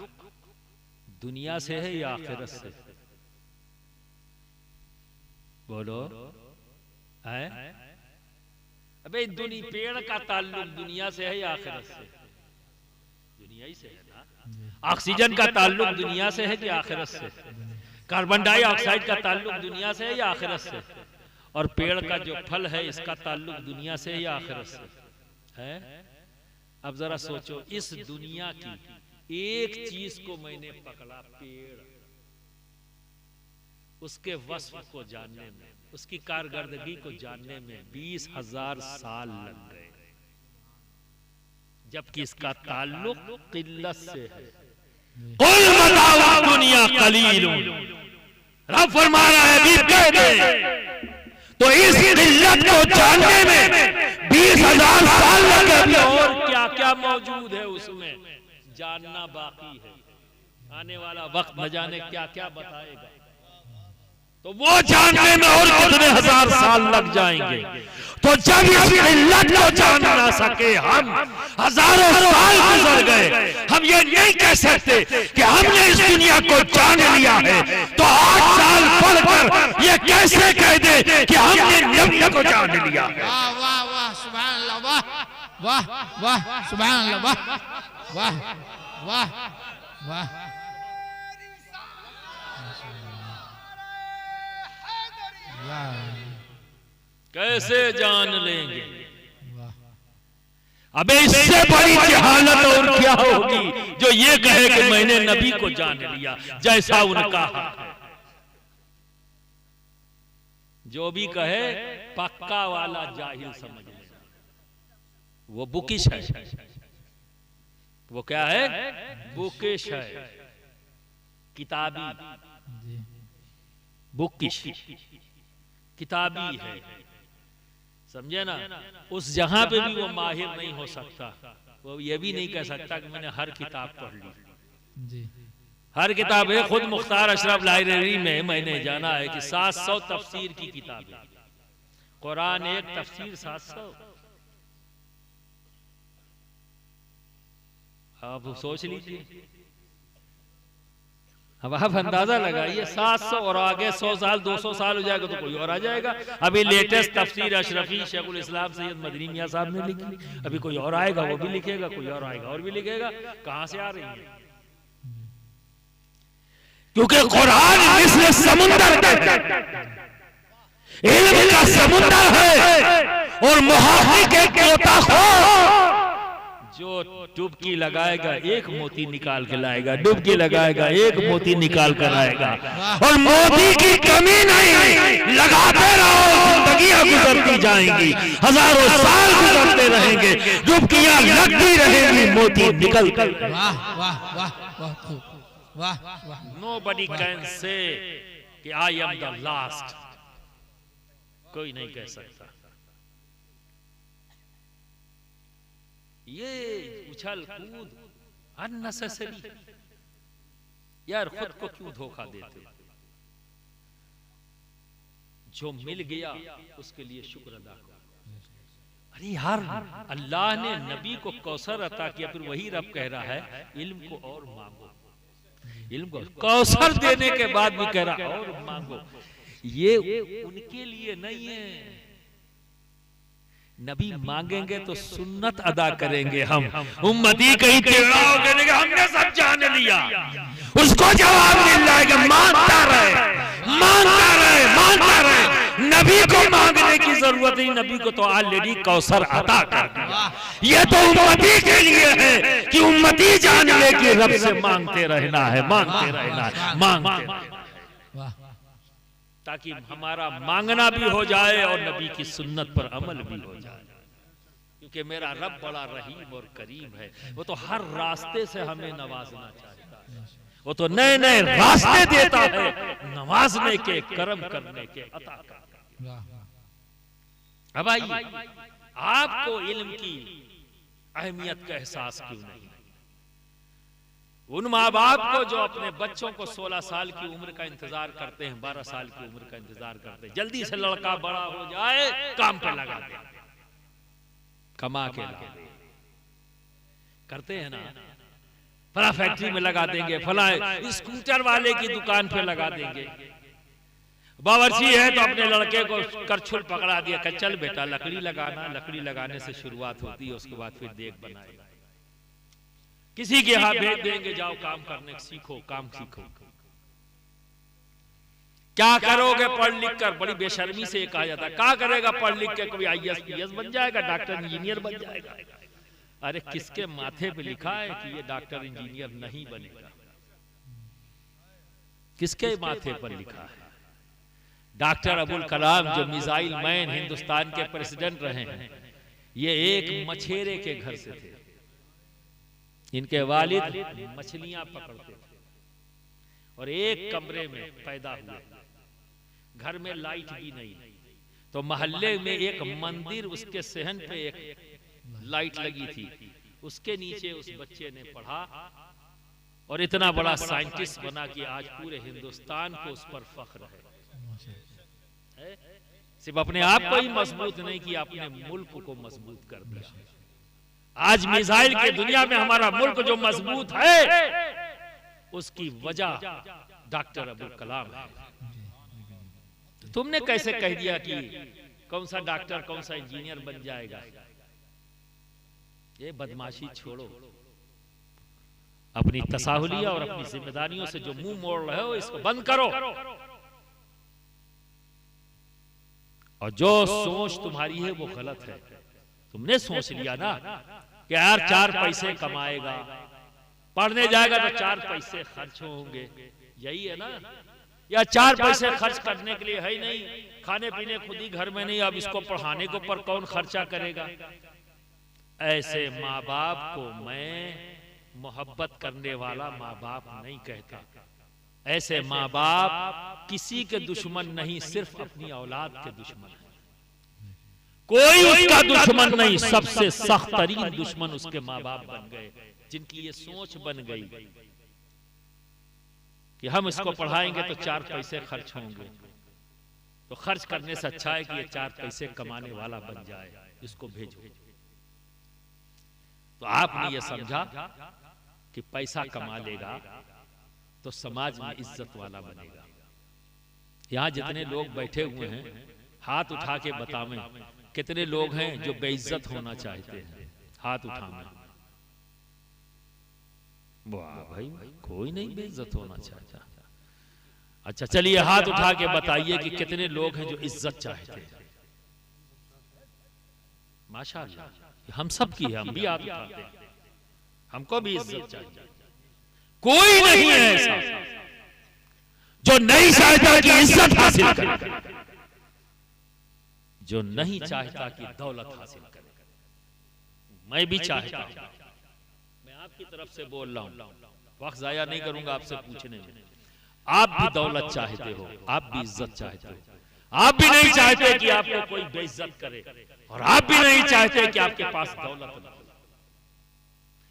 दुनिया से है या आखिरत से? बोलो है? अबे पेड़ का ताल्लुक दुनिया से है या आखिरत से? दुनिया ही से है ना। ऑक्सीजन का ताल्लुक दुनिया से है कि आखिरत से? कार्बन डाइऑक्साइड का ताल्लुक दुनिया से है या आखिरत से? और पेड़ का जो फल है इसका ताल्लुक दुनिया से है या आखिरत से है? अब जरा सोचो, इस दुनिया की एक चीज को मैंने पकड़ा, पेड़, उसके वस्फ को जानने में, उसकी कारकर्दगी को जानने में 20,000 साल लग गए, जबकि इसका ताल्लुक किल्लत से है। कुल मताउ दुनिया कलीलुन, रब फरमा रहा है भी कह दे, तो इस किल्लत को जानने में 20,000 साल लगे। और क्या क्या मौजूद है उसमें जानना बाकी है। आने वाला वक्त न जाने क्या क्या बताएगा, तो वो जानने में और कितने हजार साल लग जाएंगे। तो जब इस इल्लत को जान ना सके हम, हजारों साल गुजर गए, हम ये नहीं कह सकते कि हमने इस दुनिया को जान लिया है, तो 8 साल पढ़कर ये कैसे कह दे कि हमने नबी को जान लिया है। वाह वाह वाह, सुभान अल्लाह, वाह वाह वाह, सुभान अल्लाह, वाह वाह वाह वाह। कैसे जान लेंगे? अबे इससे बड़ी जहालत और क्या होगी जो ये कहे कि मैंने नबी को जान लिया, जैसा उनका हक है। जो भी कहे पक्का वाला जाहिल समझ लेना, वो बुकिश है। वो क्या है? बुकिश है, किताबी, बुकिश, किताबी है, समझे ना। उस जहां पे भी वो माहिर नहीं हो सकता। वो ये भी नहीं कह सकता कि मैंने हर किताब पढ़ ली। हर किताब है। खुद मुख्तार अशरफ लाइब्रेरी में मैंने जाना है कि 700 तफसीर की किताब है। कुरान एक तफसीर 700। आप सोच लीजिए, अब आप अंदाजा लगाइए, 700 और आगे 100 साल 200 साल हो जाएगा तो कोई और आ जाएगा। अभी लेटेस्ट तफसीर अशरफी शेखुल इस्लाम सैयद मदनी मियां साहब ने लिखी, अभी कोई और आएगा वो भी लिखेगा, कोई और आएगा और भी लिखेगा। कहां से आ रही है? क्योंकि कुरान मिस्ल समुंदर है, इल्म का समुंदर है, और मुहाफिज के गोताखोर जो डुबकी लगाएगा एक मोती निकाल के लाएगा, डुबकी लगाएगा एक मोती निकाल कर आएगा। और मोती की कमी नहीं, लगाते रहो, जिंदगियां गुजरती जाएंगी, हजारों साल गुजरते रहेंगे, डुबकियां लगती रहेंगी, मोती निकल कर। वाह वाह वाह वाह वाह वाह। Nobody can say कि I am the last, कोई नहीं कह सकता। ये उछल कूद अननेसेसरी, यार खुद को क्यों धोखा देते? जो मिल गया उसके लिए शुक्र अदा करो। अरे यार, अल्लाह ने नबी को कौसर अता किया, फिर वही रब कह रहा है इल्म को और मांगो। इल्म को कौसर देने के बाद भी कह रहा और मांगो। ये उनके लिए नहीं है। नबी मांगेंगे तो सुन्नत अदा करेंगे हम। उम्मती कहीं टेढ़ा हो गए, हमने सब जान लिया, उसको जवाब मिल जाएगा। मांगता रहे, मांगता रहे, मांगता रहे। नबी को मांगने की जरूरत नहीं, नबी को तो ऑलरेडी कौसर अता कर दिया। ये तो उम्मती के लिए है कि उम्मती जान ले कि रब से मांगते रहना है, मांगते रहना है, मांगते रहना, ताकि हमारा मांगना भी हो जाए और नबी की सुन्नत पर अमल भी हो जाए। क्योंकि मेरा रब बड़ा रहीम और करीम है, वो तो हर रास्ते से हमें नवाजना चाहता है। वो तो नए नए रास्ते देता है नवाजने के, करम करने के, अता करने के। अब आइए, आपको इल्म की अहमियत का एहसास क्यों नहीं? उन माँ बाप को जो अपने बच्चों को 16 साल की उम्र का इंतजार करते हैं, 12 साल की उम्र का इंतजार करते हैं, जल्दी से लड़का बड़ा हो जाए, काम पे लगा दे, कमा के ला दे, करते हैं ना, फला फैक्ट्री में लगा देंगे, फला स्कूटर वाले की दुकान पे लगा देंगे। बावर्ची है तो अपने लड़के को करछुल पकड़ा दिया, कि चल बेटा लकड़ी लगाना, लकड़ी लगाने से शुरुआत होती है, उसके बाद फिर देख बनाएगा। किसी के यहाँ भेज देंगे, जाओ काम करने सीखो, काम सीखो। क्या करोगे पढ़ लिख कर? बड़ी बेशर्मी से कहा जाता है, क्या करेगा पढ़ लिख के? कभी IAS PS बन जाएगा, डॉक्टर इंजीनियर बन जाएगा। अरे किसके माथे पे लिखा है कि ये डॉक्टर इंजीनियर नहीं बनेगा? किसके माथे पर लिखा है? डॉक्टर अबुल कलाम जो मिसाइल मैन हिंदुस्तान के प्रेसिडेंट रहे हैं, ये एक मछेरे के घर से थे। इनके वालिद मछलियां पकड़ते थे और एक कमरे में पैदा हुए, घर में लाइट भी नहीं, तो मोहल्ले में एक मंदिर, उसके सहन पे एक लाइट लगी थी, उसके नीचे उस बच्चे ने पढ़ा और इतना बड़ा साइंटिस्ट बना कि आज पूरे हिंदुस्तान को उस पर फख्र है। सिर्फ अपने आप को ही मजबूत नहीं किया, अपने मुल्क को मजबूत कर दिया। आज मिसाइल की दुनिया में हमारा मुल्क जो मजबूत है, उसकी वजह डॉक्टर अब्दुल कलाम है। तुमने कैसे कह दिया कि कौन सा डॉक्टर कौन सा इंजीनियर बन जाएगा? ये बदमाशी छोड़ो, अपनी तसाहुलिया और अपनी जिम्मेदारियों से जो मुंह मोड़ रहे हो, इसको बंद करो। और जो सोच तुम्हारी है वो गलत है। तुमने सोच लिया ना कि यार 4 पैसे कमाएगा, पढ़ने जाएगा तो 4 पैसे खर्च होंगे, यही है ना? या 4 पैसे खर्च करने के लिए है ही नहीं, खाने पीने खुद ही घर में नहीं, अब इसको पढ़ाने के ऊपर कौन खर्चा करेगा? ऐसे माँ बाप को मैं मोहब्बत करने वाला माँ बाप नहीं कहता। ऐसे माँ बाप किसी के दुश्मन नहीं, सिर्फ अपनी औलाद के दुश्मन है। कोई उसका दुश्मन नहीं, सबसे सख्त तरीन दुश्मन उसके माँ बाप बन गए, जिनकी ये सोच बन गई कि हम इसको पढ़ाएंगे तो 4 पैसे खर्च होंगे, तो खर्च करने से अच्छा है कि ये 4 पैसे कमाने वाला बन जाए, इसको भेजो। तो आपने ये समझा कि पैसा कमा लेगा तो समाज में इज्जत वाला बनेगा। यहां जितने लोग बैठे हुए हैं, हाथ उठा के बतावें कितने लोग हैं जो बेइज्जत होना चाहते हैं? हाथ उठाना। वाह भाई, कोई नहीं बेइज्जत होना चाहता। अच्छा चलिए हाथ उठा के बताइए कि कितने लोग हैं जो इज्जत चाहते हैं? माशाअल्लाह, हम सब की है, हम भी हाथ उठाते हैं, हमको भी इज्जत चाहिए। कोई नहीं है ऐसा जो नहीं चाहता कि इज्जत हासिल करे, जो नहीं चाहता कि दौलत हासिल करे। मैं भी चाहता हूं, मैं आपकी तरफ से बोल रहा हूं, वक्त जाया नहीं करूंगा आपसे पूछने में। आप भी दौलत चाहते हो, आप भी इज्जत चाहते हो, आप भी नहीं चाहते कि आपको कोई बेइज्जत करे, और आप भी नहीं चाहते कि आपके पास दौलत न हो।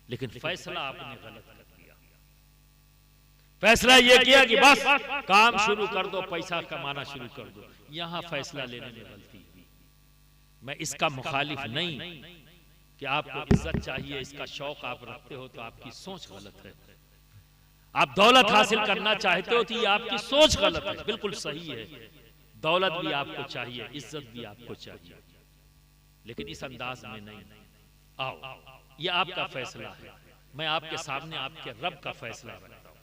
लेकिन फैसला आपने गलत कर दिया। फैसला ये किया कि बस काम शुरू कर दो, पैसा कमाना शुरू कर दो। यहां फैसला लेने में गलती हुई। मैं इसका मुखालिफ नहीं कि आपको इज्जत चाहिए, इसका शौक आप रखते हो, तो आपकी सोच गलत है। आप दौलत हासिल करना चाहते हो तो ये आपकी सोच गलत है, बिल्कुल सही है। दौलत भी आपको चाहिए, इज्जत भी आपको चाहिए, लेकिन इस अंदाज में नहीं। आओ, ये आपका फैसला है, मैं आपके सामने आपके रब का फैसला रखता हूं,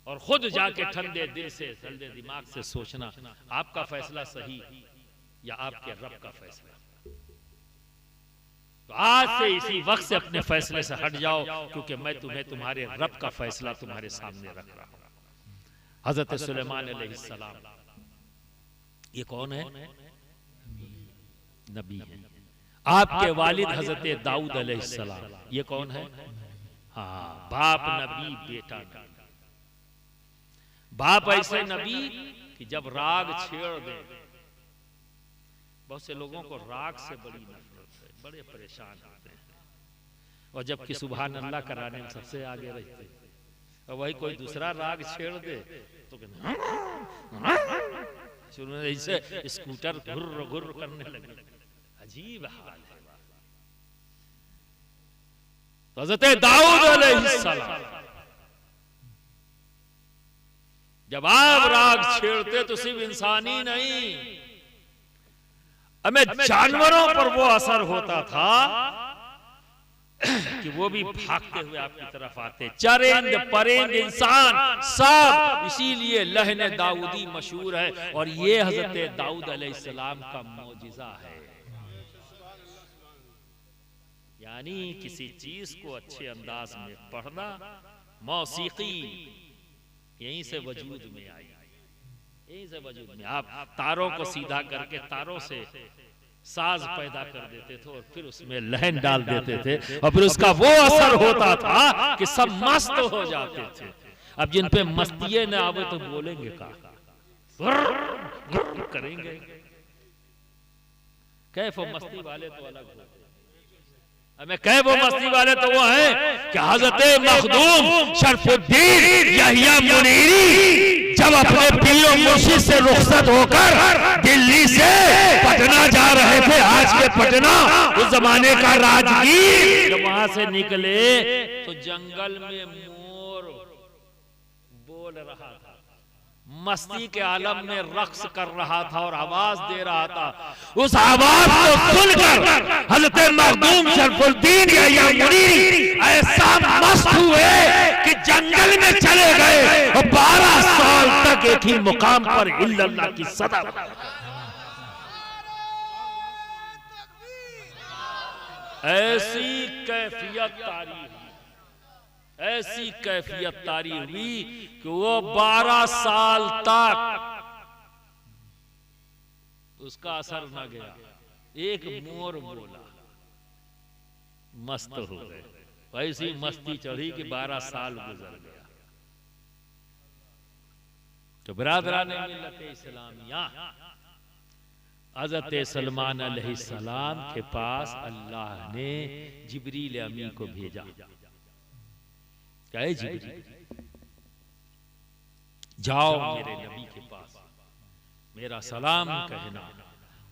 और खुद जाके ठंडे दिल से, ठंडे दिमाग से सोचना आपका फैसला सही या आपके रब का फैसला। तो आज से इसी वक्त से अपने फैसले से हट जाओ, क्योंकि मैं तुम्हें तुम्हारे रब का फैसला तुम्हारे सामने रख रहा हूं। हजरत सुलेमान अलैहिस्सलाम, ये कौन है? नबी है। आपके वालिद हजरत दाऊद अलैहिस्सलाम, ये कौन है? हाँ, बाप नबी, बेटा नबी। बाप ऐसे नबी कि जब राग छेड़ दे, बहुत से लोगों को राग से बड़ी नफरत है, बड़े परेशान होते हैं। और जबकि सुभान अल्लाह कराने में सबसे आगे रहते, और वही कोई दूसरा राग छेड़ दे तो शुरू में ऐसे स्कूटर घुर्र घुर्र करने लगे। अजीब हाल है। तो हज़रत दाऊद अलैहिस्सलाम जब आप राग छेड़ते तो सिर्फ इंसानी नहीं, हमें जानवरों पर वो असर होता था कि वो भी भागते हुए आपकी तरफ आते, चरिंद परिंद इंसान सब। इसीलिए लहने दाऊदी मशहूर है, और ये हजरत दाऊद अलैहिस्सलाम का मौजिज़ा है। यानी किसी चीज को अच्छे अंदाज में पढ़ना, मौसीकी यहीं से वजूद में आई, यहीं से वजूद में। आप तारों को सीधा करके तारों से साज पैदा कर देते थे और फिर उसमें लहन डाल देते थे, और फिर उसका वो असर होता था कि सब मस्त हो जाते थे। अब जिन पे मस्तिये न आवे तो बोलेंगे का करेंगे, कैफ मस्ती वाले तो अलग होते, हमें कह वो मस्ती वाले तो वो है कि हज़रत मखदूम शरफुद्दीन यहिया मुनीरी जब अपने पीर मुर्शिद से रुखसत होकर दिल्ली से पटना जा रहे थे, आज के पटना उस जमाने का राजगीर, जब वहां से निकले तो जंगल में मोर बोल रहा था, मस्ती के आलम में रक्स कर रहा था और आवाज दे रहा था। उस आवाज को सुनकर हज़रत मखदूम शरफुद्दीन या मुनीरी ऐसा मस्त हुए कि जंगल में चले गए और 12 साल तक एक ही मुकाम पर इल्लल्लाह की सदा। ऐसी कैफियत तारी, ऐसी कैफियत तारी हुई कि वो 12 साल तक उसका असर न गया। एक मोर बोला, मस्त हो गए, ऐसी मस्ती चढ़ी कि 12 साल गुजर गया। तो बिरादराने मिल्लत इस्लामिया, हज़रत सलमान अलैहिस्सलाम के पास अल्लाह ने जिब्रील अमीन को भेजा। जिब्रील जाओ मेरे नबी के पास, मेरा सलाम कहना,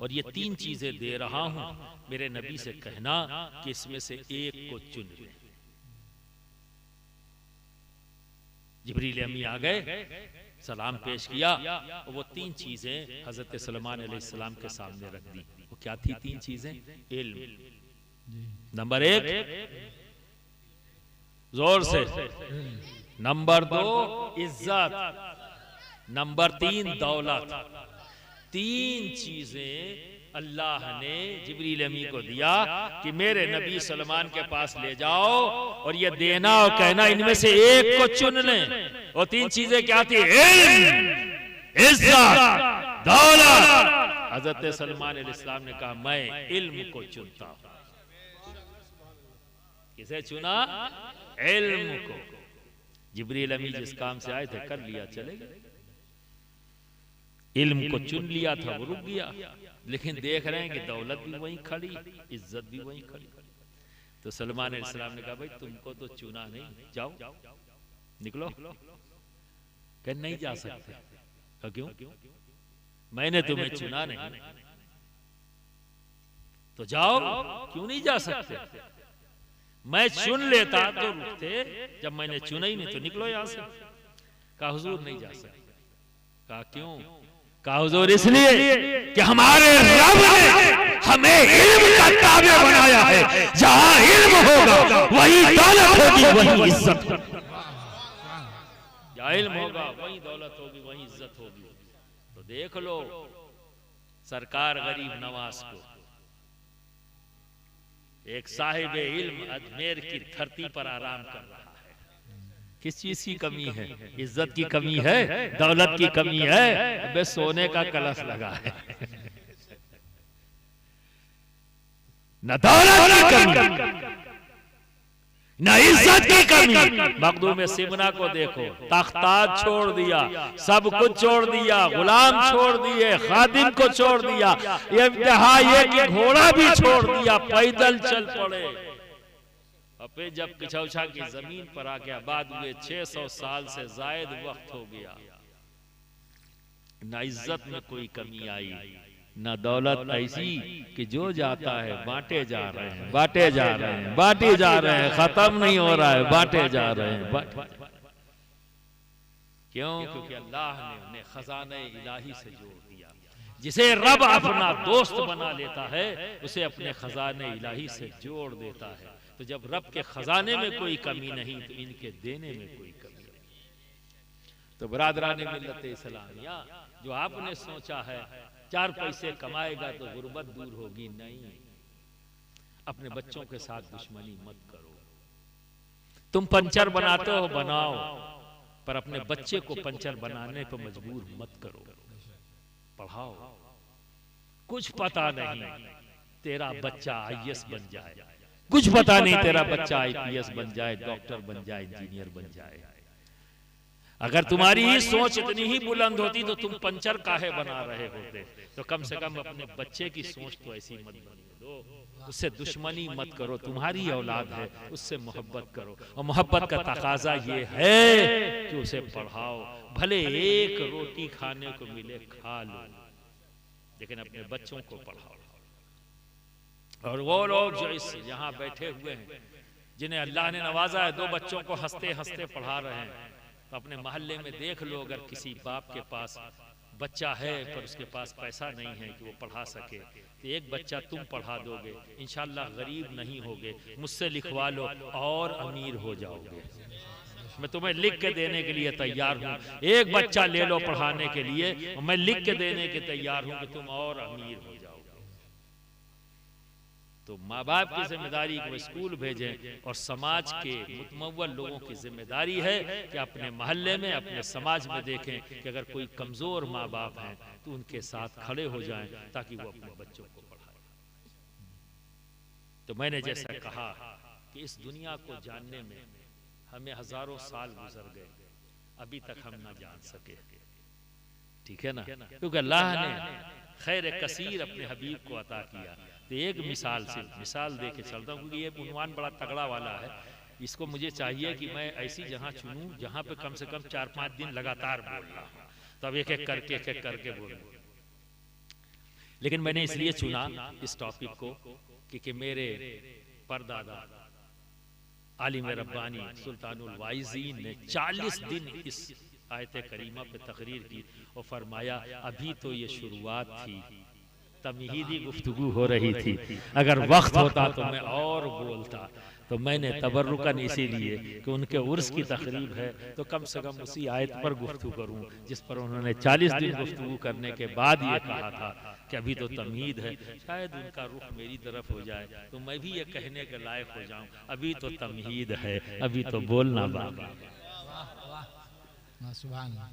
और ये 3 चीजें दे रहा हूं, मेरे नबी से कहना कि इसमें से एक को चुन ले। जिब्रील अमी आ गए, सलाम पेश किया, और वो 3 चीजें हजरत सलमान अलैहिस्सलाम के सामने रख दी। वो क्या थी 3 चीजें? इल्म नंबर 1, जोर से, नंबर 2 इज्जत, नंबर 3 दौलत। 3 चीजें अल्लाह ने जिब्रील अमी को दिया कि मेरे नबी सलमान के पास ले जाओ, और ये देना और कहना इनमें से एक को चुन लें। और 3 चीजें क्या थी? इल्म, इज्जत, दौलत। हजरत सलमान अलैहिस्सलाम ने कहा मैं इल्म को चुनता हूं। किसे चुना? इल्म को। जिब्रील अमी जिस काम से आए थे कर लिया, चले गए। इल्म को चुन लिया था, वो रुक गया, लेकिन देख रहे हैं कि दौलत भी वहीं खड़ी, इज्जत भी वहीं खड़ी। तो सलमान अलैहिस्सलाम ने कहा भाई तुमको तो चुना नहीं, जाओ निकलो। कह नहीं जा सकते। कहा क्यों? मैंने तुम्हें चुना नहीं। तो जाओ, क्यों नहीं जा सकते? मैं चुन लेता तो रुकते, जब मैंने चुना ही नहीं तो निकलो यहां से। कहा हुजूर नहीं जा सकते। कहा क्यों? कहा हुजूर इसलिए कि हमारे रब ने हमें इल्म का ताबे बनाया है। जहां इल्म होगा वही दौलत होगी, वही इज्जत होगी। जहां इल्म होगा वही दौलत होगी, वही इज्जत होगी। तो देख लो सरकार गरीब नवाज को, एक साहिब इल्म अजमेर की धरती पर आराम कर रहा है। किस चीज की कमी है? इज्जत की कमी है, दौलत की कमी है, अबे सोने का कलश लगा है। न दौलत की कमी, न इज्जत की कमी। मखदूम सिमना को देखो, तख्ताज छोड़ दिया, सब कुछ छोड़ दिया, गुलाम छोड़ दिए, खादिम को छोड़ दिया, ये इंतहा ये कि घोड़ा भी छोड़ दिया, पैदल चल पड़े। और फिर जब किचौछा की जमीन पर आके आबाद हुए 600 साल से जायद वक्त हो गया, ना इज्जत में कोई कमी आई, ना दौलत ऐसी कि जो जाता है बांटे जा रहे हैं, बांटे जा रहे हैं, बांटे जा रहे हैं, खत्म नहीं हो रहा है, बांटे जा रहे हैं। क्यों? क्योंकि अल्लाह ने उन्हें खजाने इलाही से जोड़ दिया। जिसे रब अपना दोस्त बना लेता है उसे अपने खजाने इलाही से जोड़ देता है। तो जब रब के खजाने में कोई कमी नहीं तो इनके देने में कोई कमी नहीं। तो बरादरान मिल्लत इस्लामिया, जो आपने सोचा है 4 पैसे कमाएगा तो गुर्बत दूर होगी, नहीं। अपने बच्चों के साथ दुश्मनी मत करो। तुम पंचर बनाते हो, बनाओ, पर अपने बच्चे को पंचर बनाने पर मजबूर मत करो। पढ़ाओ। कुछ पता नहीं तेरा बच्चा आईएएस बन जाए, कुछ पता नहीं तेरा बच्चा आईपीएस बन जाए, डॉक्टर बन जाए, इंजीनियर बन जाए। अगर तुम्हारी ही सोच इतनी ही बुलंद होती तो तुम पंचर काहे बना रहे होते? तो कम से कम अपने बच्चे की सोच तो ऐसी मत बनने दो, उससे दुश्मनी मत करो। तुम्हारी औलाद है, उससे मोहब्बत करो, और मोहब्बत का तकाजा ये है कि उसे पढ़ाओ। भले एक रोटी खाने को मिले खा लो, लेकिन अपने बच्चों को पढ़ाओ। और वो लोग जो इस यहाँ बैठे हुए हैं, जिन्हें अल्लाह ने नवाजा है, 2 बच्चों को हंसते हंसते पढ़ा रहे हैं, तो अपने मोहल्ले में देख लो, अगर किसी बाप के पास बच्चा है पर उसके पास पैसा नहीं है कि वो पढ़ा सके, तो एक बच्चा तुम पढ़ा दोगे, इंशाल्लाह गरीब नहीं होगे, मुझसे लिखवा लो और अमीर हो जाओगे। मैं तुम्हें लिख के देने के लिए तैयार हूँ। एक बच्चा ले लो पढ़ाने के लिए, मैं लिख के देने के तैयार हूँ कि तुम और अमीर हो जाओगे। तो माँ बाप की जिम्मेदारी को स्कूल भेजें, और समाज के मुतमव्वल लोगों की जिम्मेदारी है कि अपने मोहल्ले में, अपने समाज में देखें कि अगर कोई कमजोर माँ बाप हैं तो उनके साथ खड़े हो जाएं, ताकि वो अपने बच्चों को पढ़ाएं। तो मैंने जैसा कहा कि इस दुनिया को जानने में हमें हजारों साल गुजर गए, अभी तक हम ना जान सके। ठीक है ना? क्योंकि अल्लाह ने खैर कसीर अपने हबीब को अता किया। तो एक मिसाल से मिसाल दे के चलता हूँ, क्योंकि ये उन्वान बड़ा तगड़ा वाला है। इसको मुझे चाहिए कि मैं ऐसी जगह चुनूं जहां पे कम से कम 4-5 दिन लगातार बोल रहा हूँ, तब एक एक करके बोलूं। लेकिन मैंने इसलिए चुना इस टॉपिक को कि मेरे परदादा आलिम रब्बानी सुल्तानुल वाइज़ीन ने 40 दिन इस आयत करीमा पे तकरीर की और फरमाया, अभी तो ये शुरुआत थी, तमहीदी गुफ्तगू हो रही थी, अगर वक्त होता तो मैं और बोलता। तो मैंने तबर्रुकन इसीलिए कि उनके उर्स की तकरीब है, तो कम से कम उसी आयत पर गुफ्तगू करूं जिस पर उन्होंने 40 दिन गुफ्तगू करने के बाद ये कहा था कि अभी तो तमहीद है। शायद उनका रुख मेरी तरफ हो जाए तो मैं भी ये कहने के लायक हो जाऊं, अभी तो तमहीद है, अभी तो बोलना बाकी है।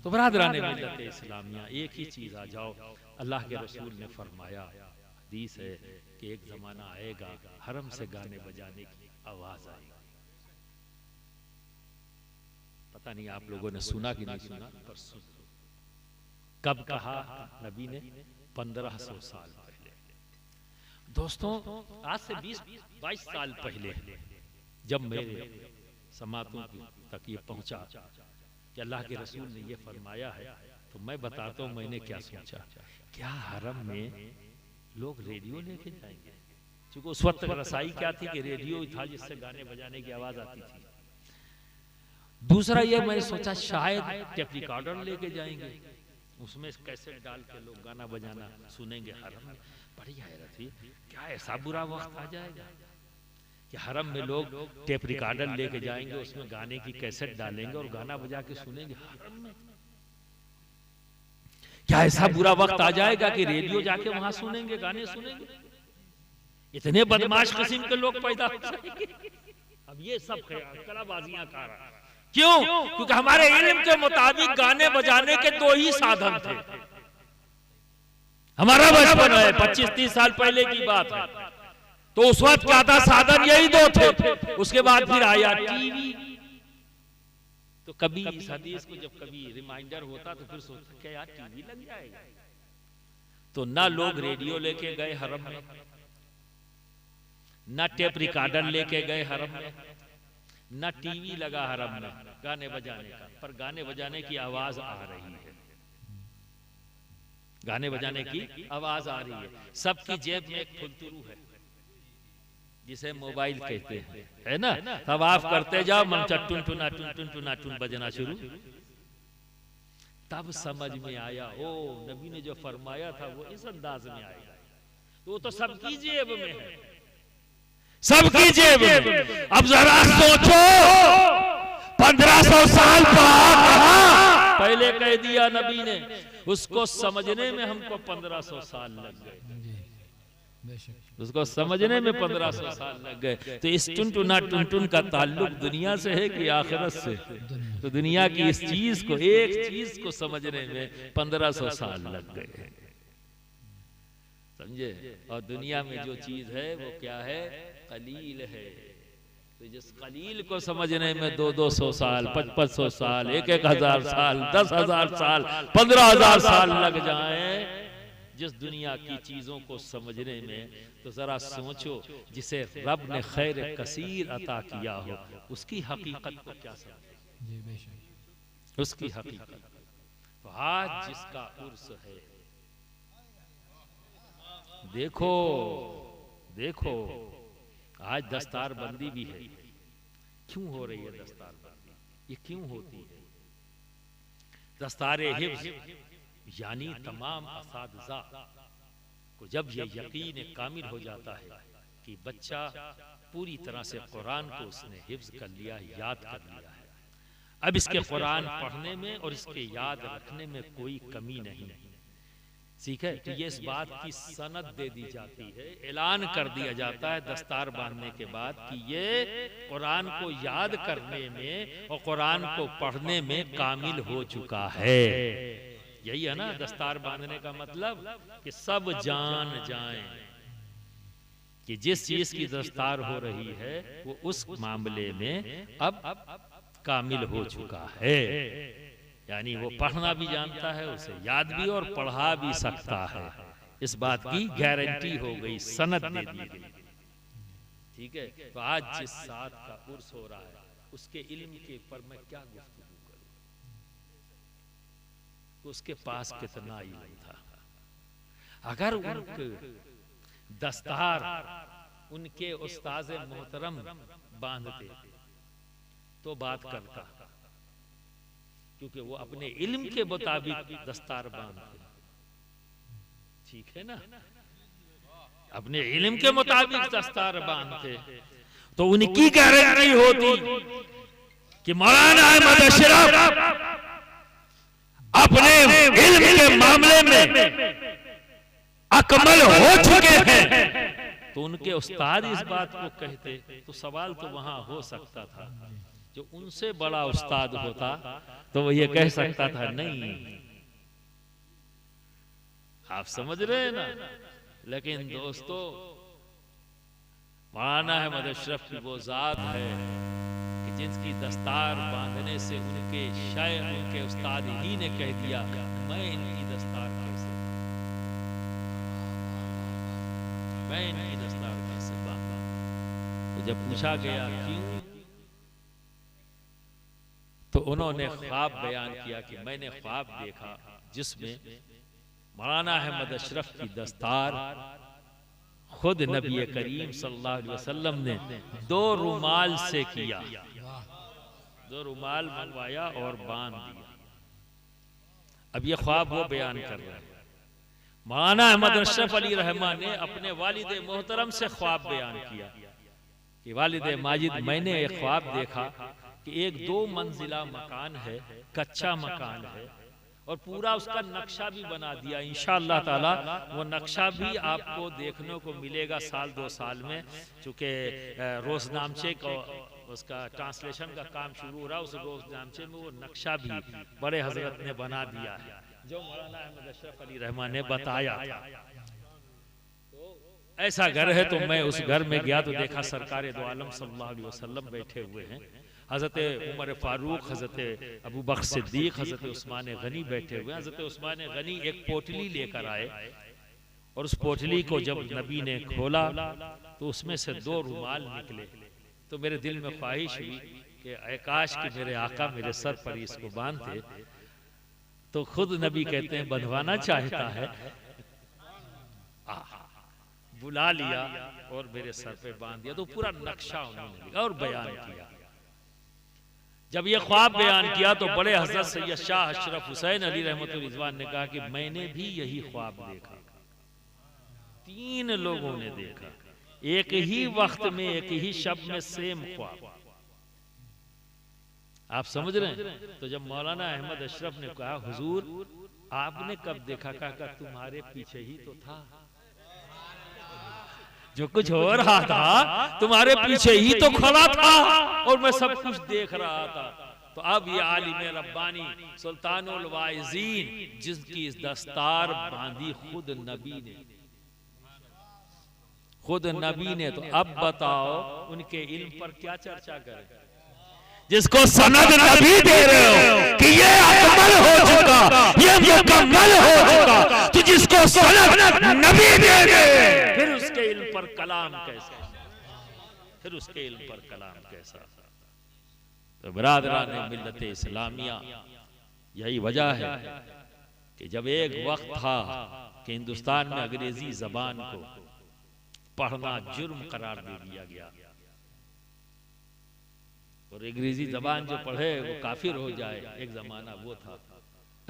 तो बरादरान मिल्लत इस्लामिया, एक ही चीज आ जाओ, अल्लाह के रसूल ने फरमाया, हदीस है कि एक जमाना आएगा हरम से गाने बजाने की आवाज आएगी। पता नहीं आप लोगों ने सुना कि नहीं सुना, पर सुन। कब कहा नबी ने? 1500 साल पहले। दोस्तों, आज से 20-22 साल पहले जब मेरे समातों तक ये पहुंचा कि अल्लाह के रसूल ने ये फरमाया है, तो मैं बताता हूँ मैंने क्या सोचा। क्या हरम में लोग रेडियो लेके जाएंगे? क्योंकि उस वक्त रसाई क्या थी कि रेडियो था जिससे गाने बजाने की आवाज आती थी। दूसरा ये मैंने सोचा शायद टेप रिकॉर्डर लेके जाएंगे, उसमें कैसेट डाल के लोग गाना बजाना सुनेंगे हरम में। बड़ी हैरत हुई, क्या ऐसा बुरा वक्त आ जाएगा कि हरम में लोग टेप रिकॉर्डर लेके जाएंगे, उसमें गाने की कैसेट डालेंगे और गाना बजा के सुनेंगे हरम में? क्या ऐसा बुरा वक्त आ जाएगा कि रेडियो जाके वहां सुनेंगे, गाने सुनेंगे? इतने बदमाश किस्म के लोग पैदा हो जाएंगे। अब ये सब कलाबाजियां कर रहा है। क्यों? क्योंकि हमारे इल्म के मुताबिक गाने बजाने के 2 ही साधन थे। हमारा बचपन है, 25-30 साल पहले की बात है, तो उस वक्त क्या था? साधन यही 2 थे। उसके बाद फिर आया टीवी। तो कभी इस हदीस को जब कभी रिमाइंडर होता तो फिर सोचता क्या यार टीवी लग जाएगा। तो ना लोग रेडियो लेके गए हरम में, ना टेप रिकॉर्डर लेके गए हरम में, ना टीवी लगा हरम में गाने बजाने का, पर गाने बजाने की आवाज आ रही है, गाने बजाने की आवाज आ रही है। सबकी जेब में एक फुलतुरू है जिसे मोबाइल कहते हैं, है ना। तवाफ करते जाओ, मन टुन टुना टुन टुन टुना टुन बजना शुरू। तब समझ में आया, ओ नबी ने जो फरमाया था वो इस अंदाज में आएगा, तो वो तो सबकी जेब में है, सबकी जेब में। अब जरा सोचो 1500 साल पहले कह दिया नबी ने, उसको समझने में हमको 1500 साल लग गए, उसको समझने में 1500 साल लग गए। तो इस टुनटुना टुनटुन का ताल्लुक दुनिया से है कि आखिरत से? तो दुनिया की इस चीज को, एक चीज को समझने में 1500 साल लग गए हैं, समझे। और दुनिया में जो चीज है वो क्या है? कलील है। तो जिस कलील को समझने में 200 साल, 500 साल, 1000 साल, 10,000 साल, 15,000 साल लग जाएं जिस दुनिया की चीजों को समझने में, तो जरा सोचो जिसे रब ने खैर कसीर अता किया हो उसकी हकीकत को क्या समझे, उसकी हकीकत। तो आज जिसका उर्स है, देखो देखो आज दस्तार बंदी भी है। क्यों हो रही है दस्तार बंदी? ये क्यों होती है? दस्तारे हिफ्ज़ यानी तमाम असातिज़ा को जब ये यकीन कामिल हो जाता है कि बच्चा पूरी तरह से कुरान को उसने हिफ्ज़ कर लिया, याद कर लिया है, अब इसके कुरान पढ़ने में और इसके याद रखने में कोई कमी नहीं, ठीक है। तो ये इस बात की सनद दे दी जाती है, ऐलान कर दिया जाता है दस्तार बांधने के बाद कि ये कुरान को याद करने में और कुरान को पढ़ने में कामिल हो चुका है। यही है ना दस्तार बांधने का मतलब, कि सब जान जाएं कि जिस चीज की दस्तार हो रही है वो उस मामले में अब कामिल हो चुका है, यानी वो पढ़ना भी जानता है, उसे याद भी और पढ़ा भी सकता है। इस बात की गारंटी हो गई, सनद दे दी गई, ठीक है। तो आज जिस साथ का उर्स हो रहा है उसके इल्म के पर मैं क्या गुफ्तगू करूं, तो उसके पास कितना इल्म था। अगर उनके दस्तार उनके उस्ताद मोहतरम बांधते तो बात करता, क्योंकि वो अपने इल्म के मुताबिक दस्तार बांधते, ठीक है ना, अपने इल्म के मुताबिक दस्तार बांधते, तो उनकी गारंटी होती कि मौलाना अहमद अशरफ अपने इल्म के मामले में अकमल हो चुके हैं। तो उनके उस्ताद इस बात को कहते तो सवाल तो वहां हो सकता था, जो उनसे बड़ा उस्ताद होता तो वो ये कह सकता था नहीं, आप समझ रहे हैं ना। लेकिन दोस्तों, मौलाना अहमद अशरफ की वो जात है कि जिनकी दस्तार बांधने से उनके शायद उनके उस्ताद ही ने कह दिया मैं इनकी दस्तार कैसे, मैं इनकी दस्तार कैसे बांधा। तो जब पूछा गया क्यों, तो उन्होंने ख्वाब बयान किया कि मैंने ख्वाब देखा जिसमें मौलाना अहमद अशरफ की दस्तार खुद नबी करीम सल्लल्लाहु अलैहि वसल्लम ने 2 रुमाल से किया, 2 रुमाल मंगवाया और बांध दिया। अब ये ख्वाब वो बयान कर रहे हैं। मौलाना अहमद अशरफ अली रहमान ने अपने वालिद मोहतरम से ख्वाब बयान किया कि वालिद माजिद, मैंने एक ख्वाब देखा कि एक 2 मंजिला मकान है, कच्चा मकान है, और पूरा उसका नक्शा भी बना दिया। इंशाअल्लाह ताला वो नक्शा भी आपको देखने को मिलेगा साल 2 साल में, चूंकि रोजनामचे को उसका ट्रांसलेशन का काम शुरू हो रहा है। उस रोजनामचे में वो नक्शा भी बड़े हजरत ने बना दिया है, जो मौलाना अहमद अशरफ अली रहमान ने बताया था। तो ऐसा घर है, तो मैं उस घर में गया तो देखा सरकार दो आलम सल्लल्लाहु अलैहि वसल्लम बैठे हुए हैं, हजरत उमर फारूक, हजरत अबू बकर सिद्दीक, हजरत उस्मान गनी बैठे हुए। हजरत उस्मान गनी एक पोटली लेकर आए और उस पोटली को जब नबी ने खोला तो उसमें से 2 रुमाल निकले। तो मेरे दिल में ख्वाहिश हुई कि आकाश कि मेरे आका मेरे सर पर इसको बांधते। तो खुद नबी कहते हैं बंधवाना चाहता है, बुला लिया और मेरे सर पे बांध दिया। तो पूरा नक्शा उन्होंने लिखा और बयान किया। जब ये ख्वाब बयान किया तो बड़े हजरत सैयद शाह अशरफ हुसैन अली रहमतुल्लाह रिजवान ने कहा कि मैंने भी यही ख्वाब देखा। 3 लोगों ने देखा एक ही वक्त में, एक ही शब में, सेम ख्वाब। आप समझ रहे हैं? तो जब मौलाना अहमद अशरफ ने कहा हुजूर आपने कब देखा? कहा तुम्हारे पीछे ही तो था, जो कुछ हो रहा था तुम्हारे पीछे ही तो खड़ा था और मैं सब कुछ देख रहा था। तो अब ये आलिम रब्बानी सुल्तानुल वाइजीन जिसकी इस दस्तार बांधी खुद नबी ने, तो अब बताओ उनके इल्म पर क्या चर्चा करें? जिसको सनद नबी दे रहे हो कि ये अकमल हो चुका, ये मुकम्मल हो चुका, तो जिसको सनद नबी दे दे फिर उसके इल्म पर कलाम कैसा? फिर उसके इल्म पर कलाम कैसा? तो बरादरान मिल्लत इस्लामिया, यही वजह है कि जब एक वक्त था कि हिंदुस्तान में अंग्रेजी जबान को पढ़ना जुर्म करार दे दिया गया और अंग्रेजी जबान जो पढ़े वो काफिर हो जाए, एक जमाना वो था।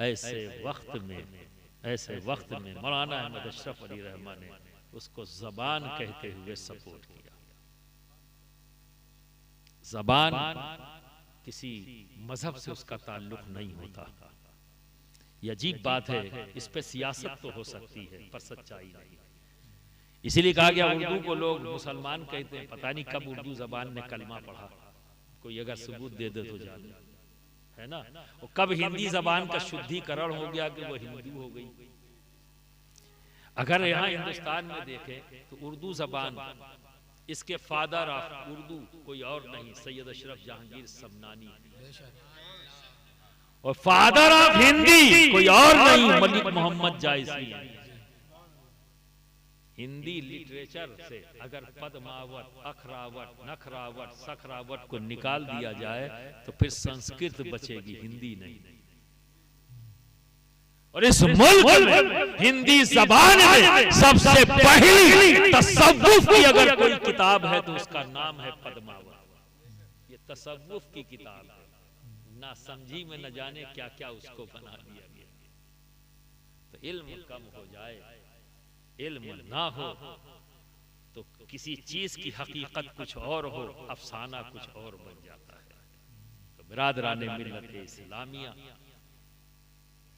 ऐसे वक्त में मौलाना अहमद अशरफ अली रहमान ने उसको जबान कहते हुए सपोर्ट किया। जबान किसी मजहब से उसका ताल्लुक नहीं होता। ये अजीब बात है, इस पे सियासत तो हो सकती है पर सच्चाई नहीं। इसीलिए कहा गया उर्दू को लोग मुसलमान कहते हैं। पता नहीं कब उर्दू जबान ने कलमा पढ़ा, कोई अगर सबूत दे दे तो जाने, है ना। और कब हिंदी जबान का शुद्धिकरण हो गया कि वो हिंदू हो गई। अगर यहाँ हिंदुस्तान में देखें तो उर्दू जबान, इसके फादर ऑफ उर्दू कोई और नहीं, सैयद अशरफ जहांगीर समनानी, और फादर ऑफ हिंदी कोई और नहीं, मलिक मोहम्मद जायसी है। हिंदी लिटरेचर से अगर पद्मावत, अखरावट, नखरावट, सखरावट को निकाल दिया जाए तो फिर संस्कृत बचेगी, हिंदी नहीं। और इस मुल्क में हिंदी जबान में सबसे पहली तसव्वुफ की अगर कोई किताब है तो उसका नाम है पद्मावत। ये तसव्वुफ की किताब है, ना समझी में न जाने क्या क्या उसको बना दिया गया। तो इल्म कम हो जाए, इल्म ना हो तो किसी चीज की हकीकत कुछ और हो, अफसाना कुछ और बन जाता है। तो बिरादरान मिल्लत इस्लामिया,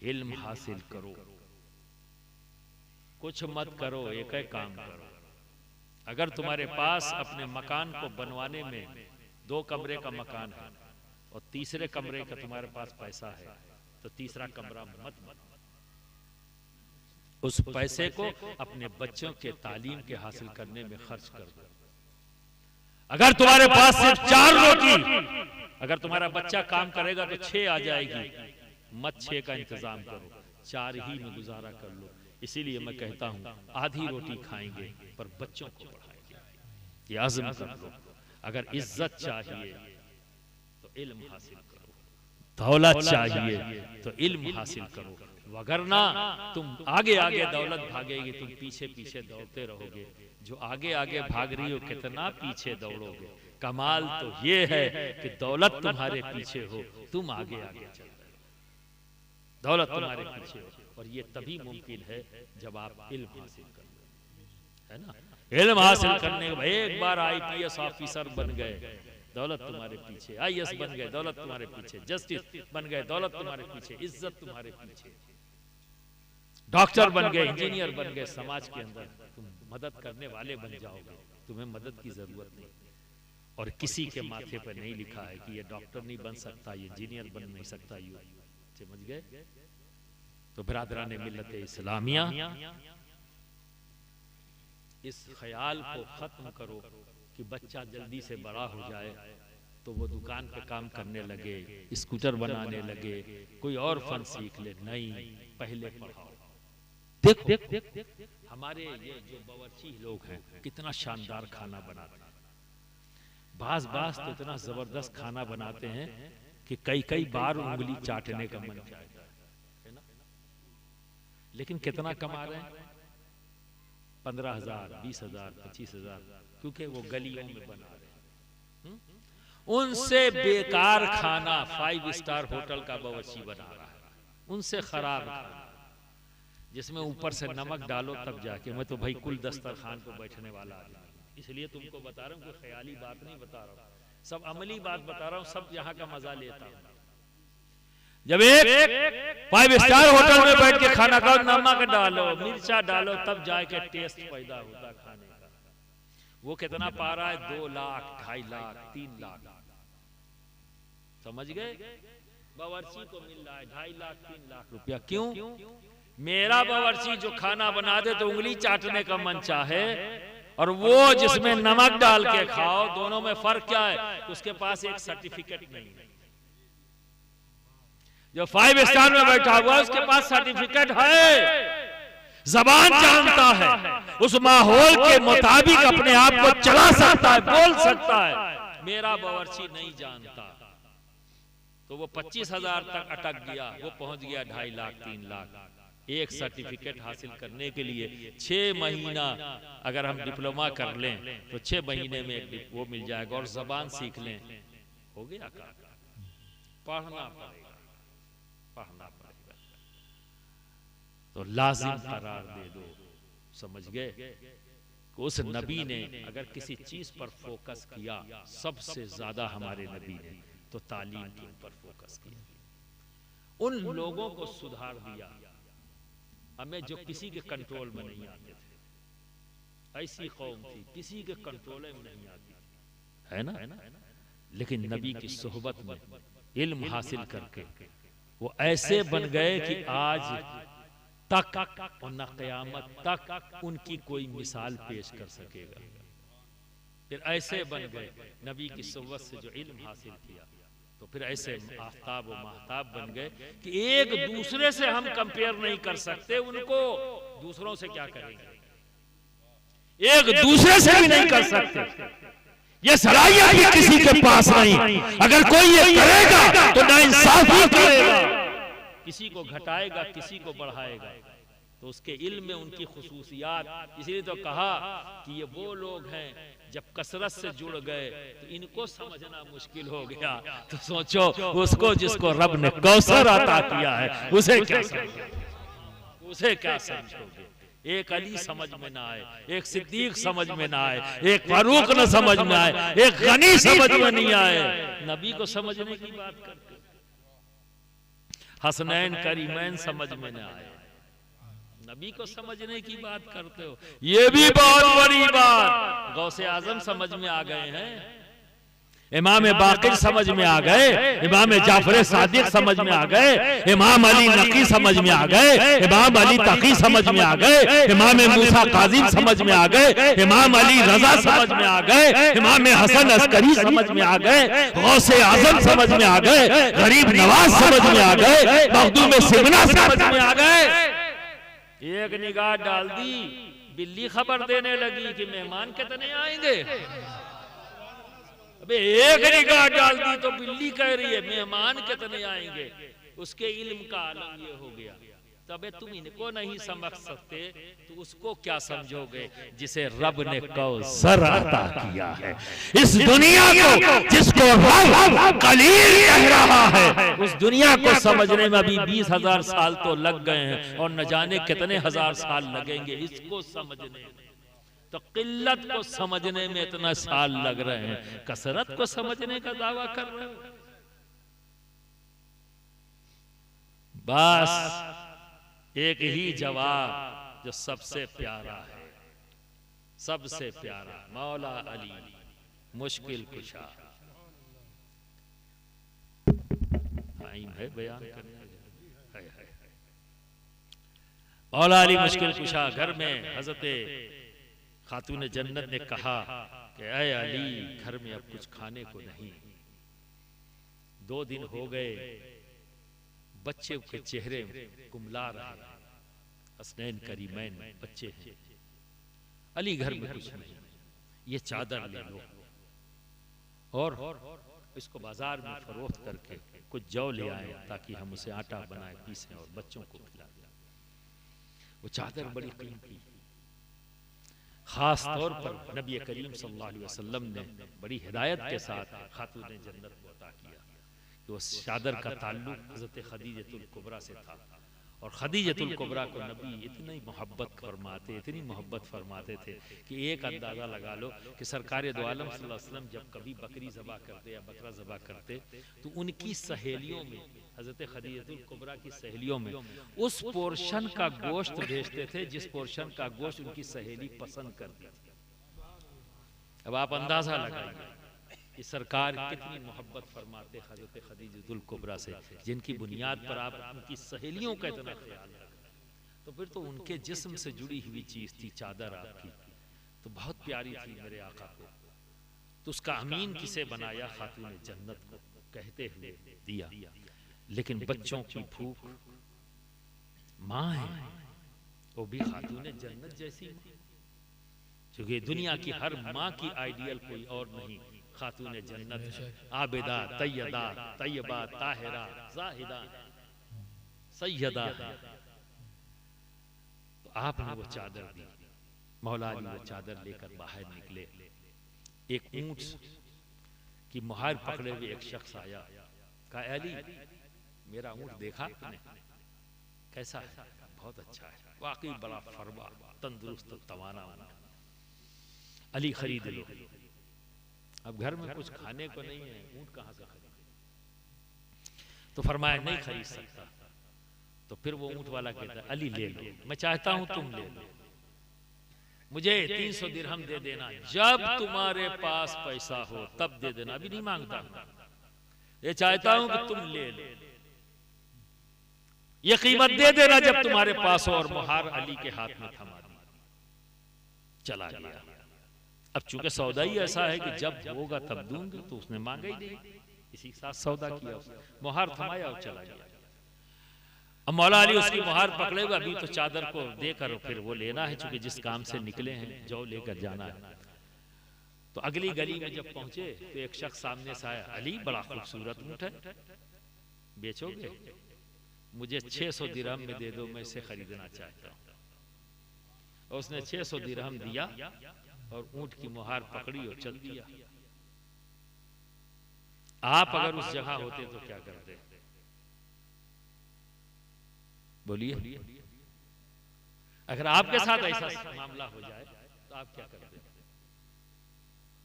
इल्म हासिल करो, कुछ मत करो, एक ही काम करो। अगर तुम्हारे पास अपने मकान को बनवाने में 2 कमरे का मकान है और तीसरे कमरे का तुम्हारे पास पैसा है तो तीसरा कमरा मत बनवाओ। उस पैसे को अपने बच्चों के तालीम के हासिल करने में खर्च कर दो। अगर तुम्हारे पास सिर्फ 4 रोटी, अगर तुम्हारा बच्चा काम करेगा तो 6 आ जाएगी, मत 6 का इंतजाम करो, 4 ही में गुजारा कर लो। इसीलिए मैं कहता हूं आधी रोटी खाएंगे पर बच्चों को पढ़ाएंगे, ये आज़म कर लो। अगर इज्जत चाहिए तो इल्म हासिल करो, दौलत चाहिए तो इल्म हासिल करो, वगरना तुम आगे आगे दौलत भागेगी, तुम पीछे पीछे दौड़ते रहोगे। जो आगे आगे भाग रही हो कितना पीछे दौड़ोगे। कमाल तो ये है कि दौलत तुम्हारे पीछे हो, तुम आगे आगे चल रहे हो, दौलत तुम्हारे पीछे हो। और ये तभी मुमकिन है जब आप इल्म हासिल कर लो, है ना। इल्म हासिल करने के बाद एक बार IPS ऑफिसर बन गए, दौलत तुम्हारे पीछे, IAS बन गए, दौलत तुम्हारे पीछे, जस्टिस बन गए, दौलत तुम्हारे पीछे, इज्जत तुम्हारे पीछे, डॉक्टर बन गए, इंजीनियर बन गए, समाज के अंदर तुम मदद करने वाले बन जाओगे, तुम्हें मदद की जरूरत नहीं। और किसी के माथे पर नहीं लिखा है कि ये डॉक्टर नहीं बन सकता, ये इंजीनियर बन नहीं सकता, यू समझ गए। तो बिरादरान मिल्लत इस्लामिया, इस ख्याल को खत्म करो कि बच्चा जल्दी से बड़ा हो जाए तो वो दुकान पे काम करने लगे, स्कूटर बनाने लगे, कोई और फन सीख ले। नहीं, पहले पढ़ाओ। देखो हमारे ये जो बावर्ची लोग हैं कितना शानदार खाना बनाते हैं, बाज बाज तो इतना जबरदस्त खाना बनाते हैं कि कई कई बार उंगली चाटने का मन चाहता है ना। लेकिन कितना कमा रहे हैं? 15,000, 20,000, 25,000, क्योंकि वो गलियों में बना रहे हैं। उनसे बेकार खाना 5 स्टार होटल का बावर्ची बना रहा है, उनसे खराब खाना जिसमें ऊपर से नमक डालो तब जाके। मैं तो भाई कुल दस्तरखान को बैठने वाला आदमी, इसलिए तुमको बता रहा हूँ, कोई ख्याली बात नहीं बता रहा हूँ, सब अमली बात बता रहा हूँ, सब यहाँ का मजा लेता हूँ। जब एक 5 स्टार होटल में बैठ के खाना खाओ, नमक डालो, मिर्चा डालो, तब जाके टेस्ट पैदा होता खाने का। वो कितना पा रहा है? 2 लाख, 2.5 लाख, 3 लाख, समझ गए? बावर्ची को मिल रहा है 2.5 लाख, 3 लाख रुपया। क्यों? मेरा बावर्ची जो खाना बना दे तो उंगली चाटने का मन चाहे, और वो जिसमें नमक डाल के खाओ, दोनों में फर्क क्या है? उसके पास एक सर्टिफिकेट नहीं है। जो 5 स्टार में बैठा हुआ है उसके पास सर्टिफिकेट है, जबान जानता है, उस माहौल के मुताबिक अपने आप को चला सकता है, बोल सकता है। मेरा बावर्ची नहीं जानता, तो वो 25,000 तक अटक गया, वो पहुंच गया 2.5 लाख, 3 लाख। एक सर्टिफिकेट हासिल करने के लिए 6 महीना अगर हम डिप्लोमा कर लें तो 6 महीने में वो मिल जाएगा, और जबान सीख लें, हो गया काम। पढ़ना पड़ेगा, पढ़ना पड़ेगा, तो लाजिम करार दे दो, समझ गए? उस नबी ने अगर किसी चीज पर फोकस किया, सबसे ज्यादा हमारे नबी ने तो तालीम के ऊपर फोकस किया, उन लोगों को सुधार दिया हमें जो किसी के कंट्रोल में नहीं आते थे। ऐसी कौम थी किसी के कंट्रोल में नहीं आती, है ना? लेकिन नबी की सोहबत में इल्म हासिल करके वो ऐसे बन गए कि आज तक और न क़यामत तक उनकी कोई मिसाल पेश कर सकेगा। फिर ऐसे बन गए, नबी की सोहबत से जो इल्म हासिल किया, तो फिर ऐसे आफ्ताब व महताब बन गए कि एक दूसरे से हम कंपेयर नहीं कर सकते, उनको दूसरों से क्या करेंगे, एक दूसरे से भी नहीं कर सकते। ये सलाहियत भी किसी के पास नहीं। अगर कोई ये करेगा तो नाइंसाफी करेगा, किसी को घटाएगा, किसी को बढ़ाएगा। तो उसके इल्म में उनकी खुसूसियात, इसीलिए तो कहा कि ये वो लोग हैं जब कसरत से जुड़ गए तो इनको समझना मुश्किल हो गया। तो सोचो उसको जिसको रब ने कौसर अता किया है उसे क्या समझोगे, उसे क्या समझोगे? एक अली समझ में ना आए, एक सिद्दीक समझ में ना आए, एक फारूक न समझ में आए, एक गनी समझ में नहीं आए, नबी को समझने की बात करते, हसनैन करीमैन समझ में ना आए, नबी को समझने की बात करते हो। ये भी बहुत बड़ी बात। गौसे आजम समझ में आ गए हैं, इमाम बाकिर समझ में आ गए, इमाम जाफर सादिक समझ में आ गए, इमाम अली नकी समझ में आ गए, इमाम अली तकी समझ में आ गए, इमाम मूसा काजिम समझ में आ गए, इमाम अली रजा समझ में आ गए, इमाम हसन अस्करी समझ में आ गए, गौसे आजम समझ में आ गए, गरीब नवाज समझ में आ गए, मखदूम सिमना समझ में आ गए। एक निगाह डाल दी, बिल्ली खबर देने लगी कि मेहमान कितने आएंगे। अबे एक निगाह डाल दी तो बिल्ली कह रही है मेहमान कितने आएंगे। उसके इल्म का आलम ये हो गया। तबे तुम इनको नहीं समझ सकते तो उसको क्या समझोगे जिसे रब ने कौसर अता किया है। इस दुनिया को जिसको रब कलील कह रहा है, उस दुनिया को समझने में अभी 20,000 साल तो लग गए हैं, और न जाने कितने हजार साल लगेंगे इसको समझने में। तो किल्लत को समझने में इतना साल लग रहे हैं, कसरत को समझने का दावा कर रहे हो। बस एक ही जवाब जो सबसे प्यारा है, सबसे प्यारा, मौला अली मुश्किल कुशा। है बयान करने मौला अली मुश्किल कुशा। घर में हजरत खातून जन्नत ने कहा कि ऐ अली, घर में अब कुछ खाने को नहीं। 2 दिन हो गए, बच्चे के चेहरे कुमला रहे, हसनैन करीमैन बच्चे हैं, अली घर में कुछ नहीं, ये चादर ले लो और इसको बाजार में फरोख्त करके कुछ जौ ले आए ताकि हम उसे आटा बनाए पीसें और बच्चों को खिलाएं। वो चादर बड़ी कीमती, खास तौर पर नबी करीम सल्लल्लाहु अलैहि वसल्लम ने बड़ी हिदायत के साथ खातून जन्नत को अता किया कि उस चादर का ताल्लुक हज़रत खदीजतुल कुबरा से था। और खदीजतुल कुबरा को नबी इतनी मोहब्बत फरमाते थे कि एक अंदाज़ा लगा लो कि सरकार दो आलम सल्लल्लाहु अलैहि वसल्लम जब कभी बकरी ज़बा करते या बकरा ज़बा करते तो उनकी सहेलियों में, हज़रत खदीजतुल कुबरा की सहेलियों में उस पोर्शन का गोश्त भेजते थे जिस पोर्शन का गोश्त उनकी सहेली पसंद करती थी। अब आप अंदाज़ा लगाइए कि सरकार कितनी मोहब्बत फरमाते हज़रत खदीजतुल कुबरा से, जिनकी बुनियाद पर आप उनकी सहेलियों का इतना ख्याल रखते, तो फिर तो उनके जिस्म से जुड़ी हुई चीज़ थी चादर आपकी, तो बहुत प्यारी थी मेरे आका को। तो उसका अमीन किसे बनाया? खातून जन्नत को कहते हुए दिया। लेकिन बच्चों की भूख, माँ है वो भी खातून जन्नत जैसी, क्योंकि दुनिया की हर माँ की आइडियल कोई और नहीं, खातून जन्नत है, आबिदा तैयदा तैयबा ताहिरा जाहिदा सैयदा है। तो आपने वो चादर दी। मौला अली वो चादर लेकर बाहर निकले। एक ऊंट की मुहार पकड़े हुए एक शख्स आया, कहा अली मेरा ऊंट देखा आपने, कैसा है? बहुत अच्छा है, वाकई बड़ा फरवा तंदुरुस्त तवाना ऊंट, अली खरीद लो। अब घर में कुछ खाने को नहीं है, ऊंट कहां से खरीदे? तो फरमाया नहीं खरीद सकता। तो फिर वो ऊंट वाला कहता है अली ले लो, मैं चाहता हूं तुम ले लो, मुझे 300 दिरहम दे देना, जब तुम्हारे पास पैसा हो तब दे देना, अभी नहीं मांगता, ये चाहता हूं कि तुम ले लो, ये कीमत दे देना जब तुम्हारे पास हो। और मुहार अली के हाथ में थमा दी, चला गया। अब चूंकि सौदा ही ऐसा है कि जब होगा तब दूंगे, तो उसने मांगा ही नहीं, इसी के साथ सौदा किया, मुहार थमाया और चला गया। अब मौला अली उसकी मुहार पकड़े हुए, अभी तो चादर को देकर फिर वो लेना है, चूंकि जिस काम से निकले हैं जौ लेकर जाना है। तो अगली गली में जब पहुंचे तो एक शख्स सामने से आया, अली बड़ा खूबसूरत ऊंट है, बेचोगे? मुझे 600 दिरहम में दे दो, मैं इसे खरीदना चाहता हूं। और उसने 600 दिरहम दिया और ऊंट की मुहार पकड़ी और चल दिया। आप अगर उस जगह होते तो क्या करते? बोलिए, अगर आपके साथ ऐसा मामला हो जाए तो आप क्या करते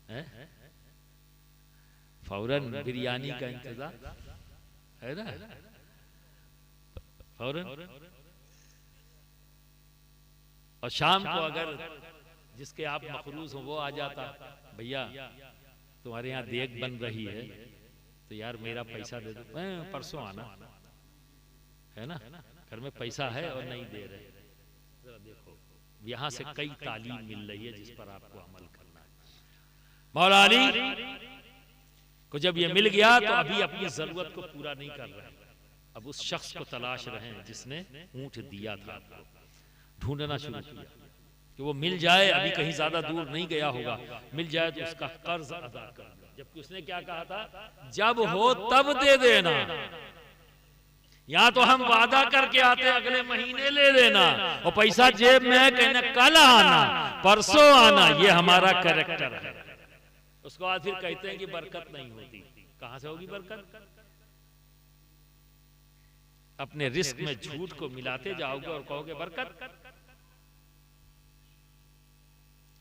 हैं? फौरन बिरयानी का इंतजाम है ना, फौरन। और शाम को अगर जिसके आप मखरूज हो वो आ जाता, भैया तुम्हारे यहाँ देग बन रही है तो यार मेरा पैसा दे दो, परसों आना, है ना, घर में पैसा है और नहीं दे रहे। जरा देखो, यहाँ से कई तालीम मिल रही है जिस पर आपको अमल करना है। मौला अली को जब ये मिल गया तो अभी अपनी जरूरत को पूरा नहीं कर रहे, अब उस शख्स को तलाश रहे हैं जिसने ऊंट दिया था, आपको ढूंढना शुरू किया कि वो मिल जाए, अभी कहीं ज्यादा दूर नहीं गया होगा, मिल जाए तो उसका कर्ज अदा कर दो। जबकि उसने क्या कहा था, जब हो तब दे देना, या तो हम वादा करके आते अगले महीने ले लेना और पैसा जेब में कहना कल आना परसों आना, ये हमारा कैरेक्टर है। उसके बाद फिर कहते हैं कि बरकत नहीं होती, कहां से होगी बरकत? अपने रिस्क में झूठ को मिलाते जाओगे और कहोगे बरकत।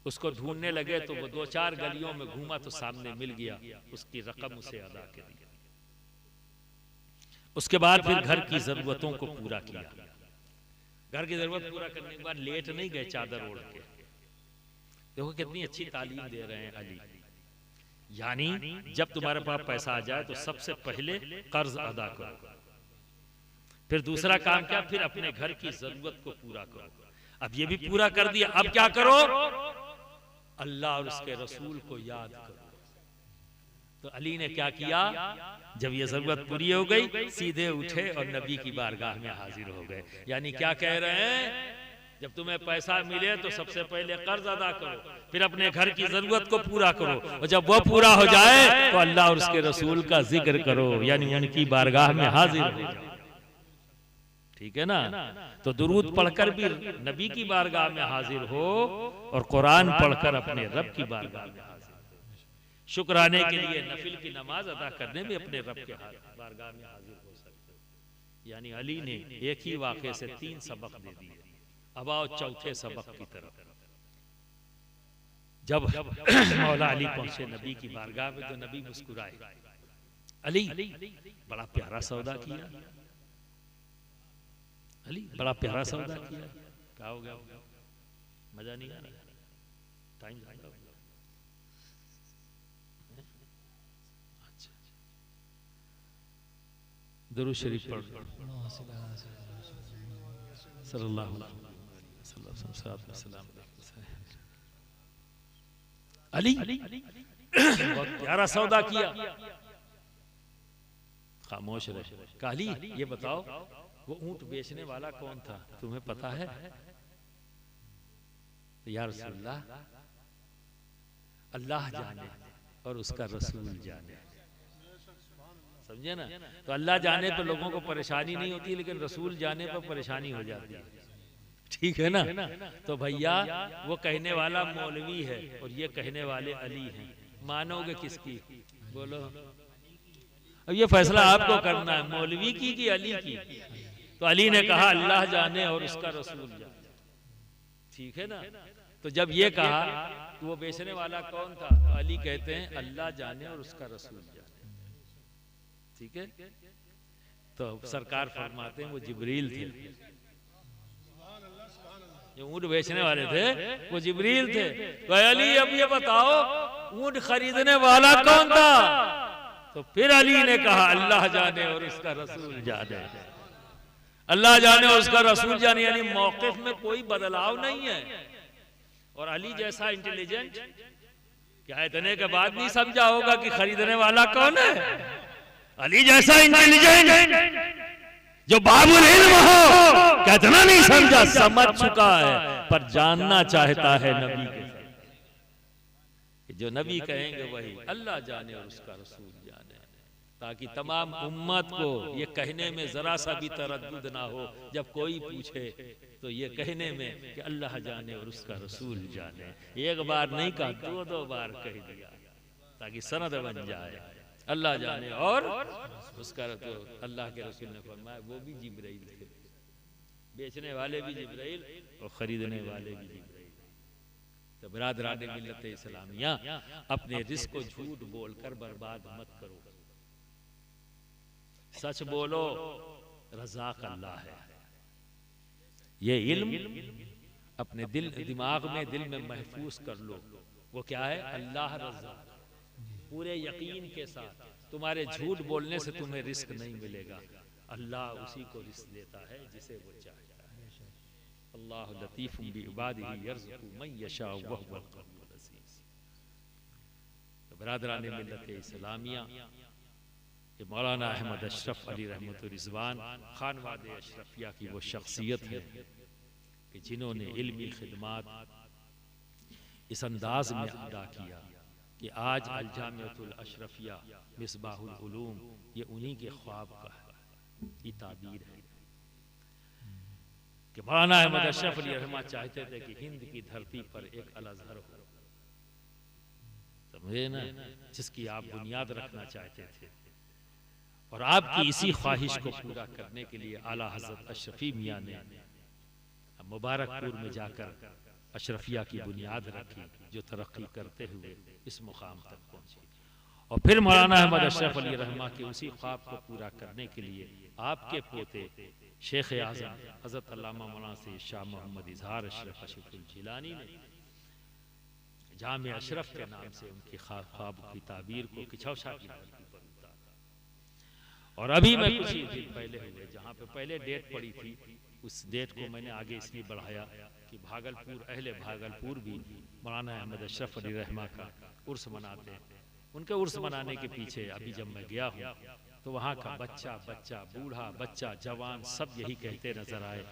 उसको ढूंढने लगे तो वो 2-4 गलियों में घूमा तो सामने मिल गया, उसकी रकम उसे अदा कर दी। उसके बाद फिर घर की जरूरतों को पूरा किया। घर की जरूरत पूरा करने के बाद लेट नहीं गए चादर ओढ़ के। देखो कितनी अच्छी तालीम दे रहे हैं अली, यानी जब तुम्हारे पास पैसा आ जाए तो सबसे पहले कर्ज अदा करो, फिर दूसरा काम क्या, फिर अपने घर की जरूरत को पूरा करो। अब ये भी पूरा कर दिया, अब क्या करो, अल्लाह और उसके रसूल को याद करो। तो तो अली ने क्या किया, जब ये जरूरत पूरी हो गई सीधे उठे और नबी की बारगाह में हाजिर हो गए। यानी क्या कह रहे हैं, जब तुम्हें पैसा मिले तो सबसे पहले कर्ज अदा करो, फिर अपने घर की जरूरत को पूरा करो, और जब वो पूरा हो जाए तो अल्लाह और उसके रसूल का जिक्र करो, यानी उनकी बारगाह में हाजिर हो जाओ। ठीक है ना। तो दुरूद पढ़कर भी नबी की बारगाह में हाजिर हो और कुरान पढ़कर अपने रब की बारगाह में हाजिर हो। शुक्राने के लिए नफिल की नमाज अदा करने में अपने रब के बारगाह में हाजिर हो सकते हो। यानी अली ने एक ही वाक़े से 3 सबक दे दिए। अब आओ चौथे सबक की तरफ। जब मौला अली पहुंचे नबी की बारगाह में तो नबी मुस्कुराए। अली बड़ा प्यारा सौदा किया, अली बड़ा प्यारा सौदा किया। क्या हो गया, मजा नहीं आ रहा, टाइम ज्यादा हो गया। अच्छा, दुरूद शरीफ पढ़ सल्लल्लाहु अलैहि वसल्लम। अली बहुत प्यारा सौदा किया। खामोश रहे। काली ये बताओ वो ऊंट बेचने वाला कौन था, तुम्हें पता है? या रसूलल्लाह, अल्लाह जाने और उसका रसूल जाने। समझे ना। तो अल्लाह जाने पर लोगों को परेशानी नहीं होती, लेकिन रसूल जाने पर परेशानी हो जाती है। ठीक है ना। तो भैया वो कहने वाला मौलवी है और ये कहने वाले अली हैं, मानोगे किसकी? बोलो। अब ये फैसला आपको करना है, मौलवी की कि अली की। तो अली ने कहा अल्लाह जाने और उसका रसूल जाने। ठीक है ना। तो जब ये कहा तो वो बेचने वाला कौन था, तो अली कहते हैं अल्लाह जाने और उसका रसूल जाने। ठीक है। तो सरकार फरमाते हैं वो जिब्रील थे, जो ऊंट बेचने वाले थे वो जिब्रील थे। तो अली अब ये बताओ ऊंट खरीदने वाला कौन था? तो फिर अली ने कहा अल्लाह जाने और उसका रसूल जाने। अल्लाह जाने और उसका रसूल जाने, यानी मौक़िफ़ में कोई बदलाव नहीं है। और अली जैसा इंटेलिजेंट क्या इतने के बाद नहीं समझा होगा कि खरीदने वाला कौन है? अली जैसा इंटेलिजेंट जो बाबुल इल्म हो, क्या इतना नहीं समझा? समझ चुका है पर जानना चाहता है नबी के साथ। जो नबी कहेंगे वही अल्लाह जाने और उसका रसूल जाने, ताकि तमाम उम्मत को ये कहने में जरा सा भी तरद्दुद ना हो। जब कोई पूछे तो ये कहने में कि अल्लाह जाने और उसका रसूल जाने। एक बार नहीं कहा, 2 बार कह दिया, ताकि सनद बन जाए। अल्लाह जाने और उसका। तो अल्लाह के रसूल ने फरमाया वो भी जिब्राइल थे, बेचने वाले भी जिब्राइल और खरीदने वाले भी जिब्राइल। तो बिरादरान मिल्लत इस्लामिया, अपने रिस्क को झूठ बोलकर बर्बाद मत करो, सच बोलो। रज़ाक अल्लाह है। ये इल्म अपने दिमाग में, दिल में महफूज कर लो। वो क्या है? अल्लाह रज़ाक। पूरे यकीन के साथ, तुम्हारे झूठ बोलने से तुम्हें रिस्क नहीं मिलेगा। अल्लाह उसी को रिस्क देता है जिसे वो चाहता है। अल्लाह लतीफ़ुम बिइबादिही यर्ज़ुक़ु मन यशाअ व हुवल क़वियुल अज़ीज़। तो बिरादरान मिल्लत इस्लामिया, ये मौलाना अहमद अशरफ अली रहमतुर रिज़वान खानवादे अशरफिया की वो शख्सियत है कि जिन्होंने इल्मी खिदमात इस अंदाज में अदा किया कि आज अल जामिअतुल अशरफिया मिसबाहुल उलूम ये उन्हीं के ख्वाब का है, ये ताबीर है कि मौलाना अहमद अशरफ अली रहमा चाहते थे कि हिंद की धरती पर एक अल अज़हर हो, समझे ना, जिसकी आप बुनियाद रखना चाहते थे। और आपकी इसी ख्वाहिश को पूरा करने के लिए आला हज़रत अशरफी मियाँ ने मुबारकपुर में जाकर अशरफिया की बुनियाद रखी, जो तरक्की करते हुए इस मुकाम तक पहुंची। और फिर मौलाना अहमद अशरफ अली रहमा के उसी ख्वाब को पूरा करने के लिए आपके पोते शेख आज़म हज़रत अल्लामा मौलाना सैयद शाह मोहम्मद इजहार अशरफ अशरफुल जिलानी ने जामे अशरफ के नाम से उनके ख्वाब की ताबीर को किचौसा की धरती पर उतारा। और अभी मैं कुछ ही दिन पहले हुए, जहाँ पे पहले डेट पड़ी थी, उस डेट को मैंने आगे इसलिए बढ़ाया कि भागलपुर, अहले भागलपुर भी मौलाना अहमद अशरफ अली रहमा का उर्स मनाते हैं। उनके उर्स मनाने के पीछे अभी जब मैं गया हूँ तो वहाँ का बच्चा बच्चा, बूढ़ा बच्चा, जवान, सब यही कहते नजर आए,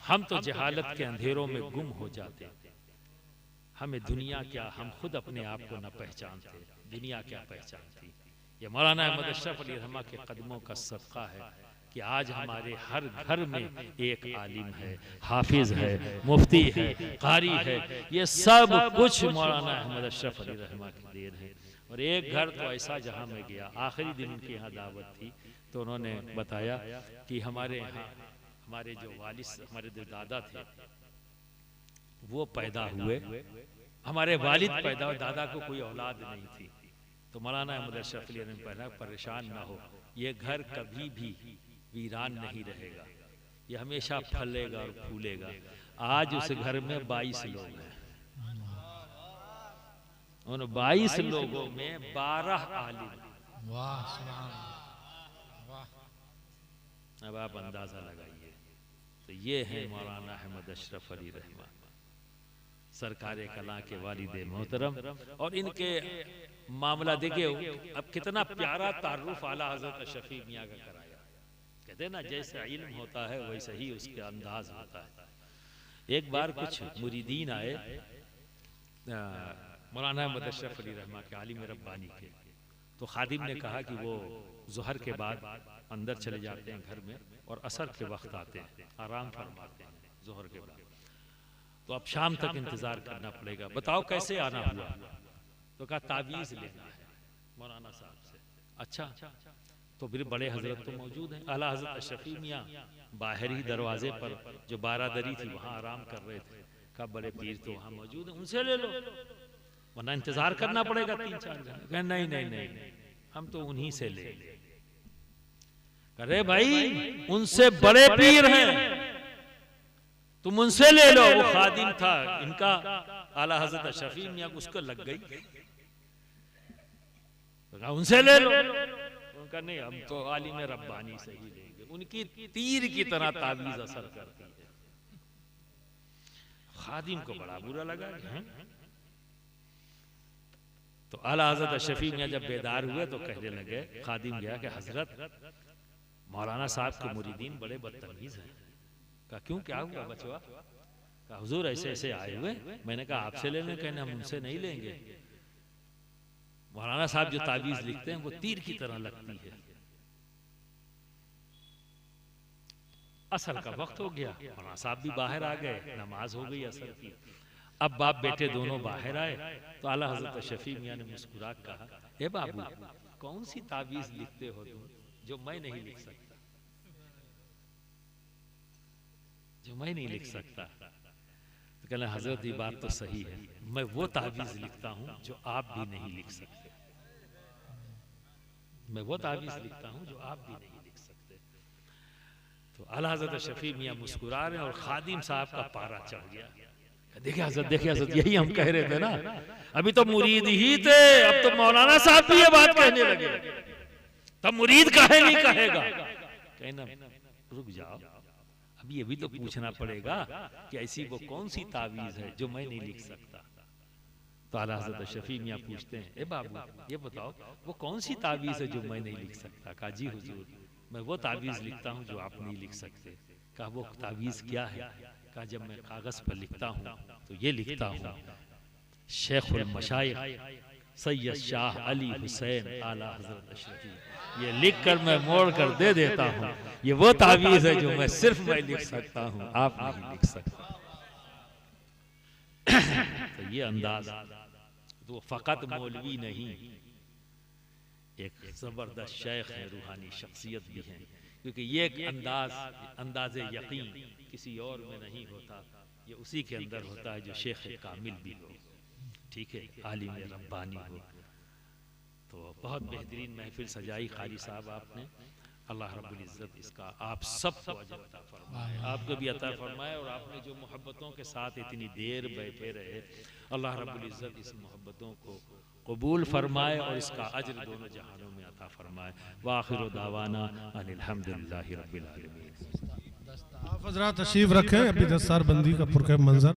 हम तो जहालत के अंधेरों में गुम हो जाते, हमें दुनिया क्या, हम खुद अपने आप को न पहचानते, दुनिया क्या पहचानती। ये मौलाना अहमद अशरफ अली रहमा के कदमों का सदका है कि आज हमारे हर घर में एक आलिम है, हाफिज है, मुफ्ती है, कारी है। ये सब कुछ मौलाना अहमद अशरफ अली रहमा की देन है। और एक घर तो ऐसा जहाँ मैं गया, आखिरी दिन उनके यहाँ दावत थी, तो उन्होंने बताया कि हमारे यहाँ हमारे जो वालिद, हमारे जो दादा थे वो पैदा हुए, हमारे वालिद पैदा हुए, दादा को कोई औलाद नहीं थी। तो मौलाना अहमद अशरफ अली ने पहला, परेशान ना हो, ये घर कभी भी वीरान नहीं रहेगा, ये हमेशा फलेगा और फूलेगा। आज उस घर में 22 लोग हैं, उन 22 लोगों में 12 आलिम। वाह, अब आप अंदाजा लगाइए। तो ये है मौलाना अहमद अशरफ अली रहमा, सरकारे कला के वालिद मोहतरम। और इनके मामला देखिए, अब कितना प्यारा तारुफ आला हजरत शफी मियाँ का कराया। कहते हैं ना, जैसे इल्म होता है वैसे ही उसके अंदाज होता है। एक बार कुछ मुरीदीन आए मौलाना अहमद अशरफ अली रहमा के, आलिम रब्बानी के, तो खादिम ने कहा कि वो ज़ोहर के बाद अंदर चले जाते हैं घर में और असर के वक्त आते हैं, आराम फरमाते हैं ज़ोहर के बाद, तो अब शाम तक इंतजार करना पड़ेगा, बताओ कैसे आना हुआ। तो कहा तावीज़ लेना है मौलाना साहब से। अच्छा, तो फिर बड़े हजरत तो मौजूद हैं, आला हजरत अशरफी मियाँ बाहर ही दरवाजे पर जो बारादरी थी वहाँ आराम कर रहे थे। कहा बड़े पीर तो वहाँ मौजूद हैं, उनसे ले लो, वरना इंतजार करना पड़ेगा 3-4 घंटे। नहीं नहीं नहीं, हम तो उन्हीं से ले। अरे भाई, उनसे बड़े पीर हैं, तुम उनसे ले लो। वो खादिम था इनका आला हजरत अशरफी मियाँ, उसको लग गई, उनसे ले लो। उनका नहीं, हम तो आलिम रब्बानी से ही लेंगे, उनकी तीर की तरह तावीज़ असर करती है। खादिम को बड़ा बुरा लगा। तो आला हजरत अशरफी मियाँ जब बेदार हुए तो कहने लगे, खादिम गया कि हजरत मौलाना साहब के मुरीदीन बड़े बदतमीज हैं। कहा क्यों, क्या हुआ बचवा? कहा हुजूर ऐसे ऐसे आए हुए। मैंने कहा आपसे लेने, कहने हम उनसे नहीं लेंगे। मौलाना साहब जो तावीज़ लिखते हैं वो तीर की तरह लगती है। असर का वक्त हो गया, मौलाना साहब भी बाहर आ गए, नमाज हो गई असर की। अब बाप बेटे दोनों बाहर आए तो आला हजरत शफी मियाँ ने मुस्कुरा कहा, हे बाबू, कौन सी तावीज़ लिखते हो तुम जो मैं नहीं लिख सकता, जो मैं नहीं लिख सकता? तो कहना हजरत ये बात तो सही है, मैं वो तावीज़ लिखता हूँ जो आप भी नहीं लिख सकते, मैं वो तावीज़ लिखता हूँ जो आप भी नहीं लिख सकते। तो आला हजरत शफी मियाँ मुस्कुरा रहे और खादिम साहब का पारा चढ़ गया। देखिए हजरत, यही हम कह रहे थे ना, अभी तो मुरीद ही थे, अब तो मौलाना साहब भी ये बात कहने लगे, तब मुरीद काहे नहीं कहेगा? कहना रुक जाओ, अब ये भी तो पूछना पड़ेगा कि ऐसी वो कौन सी तावीज़ है जो मैं नहीं लिख सकता। तो आला हज़रत शफी मियाँ पूछते हैं, ए बाबू ये बताओ वो कौन सी तावीज़ है जो मैं नहीं लिख सकता? कहा जी हुजूर, मैं वो तावीज़ लिखता हूँ जो आप नहीं लिख सकते। कहा वो तावीज़ क्या है? कहा जब मैं कागज़ पर लिखता हूँ तो ये लिखता हूँ, शेखुल मशाइख सैयद शाह अली हुसैन आला हज़रत अशरफी, ये लिख कर मैं मोड़ कर दे देता हूँ, ये वो तावीज़ है जो मैं सिर्फ मैं लिख सकता हूँ, आप नहीं लिख सकते। तो ये अंदाज, तो फ़कत मौलवी नहीं, एक ज़बरदस्त शेख है, रूहानी शख्सियत भी है, क्योंकि ये एक अंदाज़े यकीन किसी और में नहीं होता, ये उसी के अंदर होता है जो शेख कामिल भी हो, ठीक है, आलिम रब्बानी हो। तो बहुत बेहतरीन महफिल सजाई कारी साहब आपने, अल्लाह रब्बुल इज़्ज़त इसका आप सबको अजर अता फरमाए, आपको भी अता फरमाए। और आपने जो मोहब्बतों के साथ इतनी देर बैठे रहे, अल्लाह रब्बुल इज़्ज़त इस मोहब्बतों को कबूल फरमाए और इसका अजर दोनों जहानों में अता फरमाए। व आखिरु दावाना अनिल हम्दुलिल्लाहि रब्बिल आलमीन। आप हज़रात तशरीफ रखें, अभी दस्तार बंदी का पुरखैर मंजर।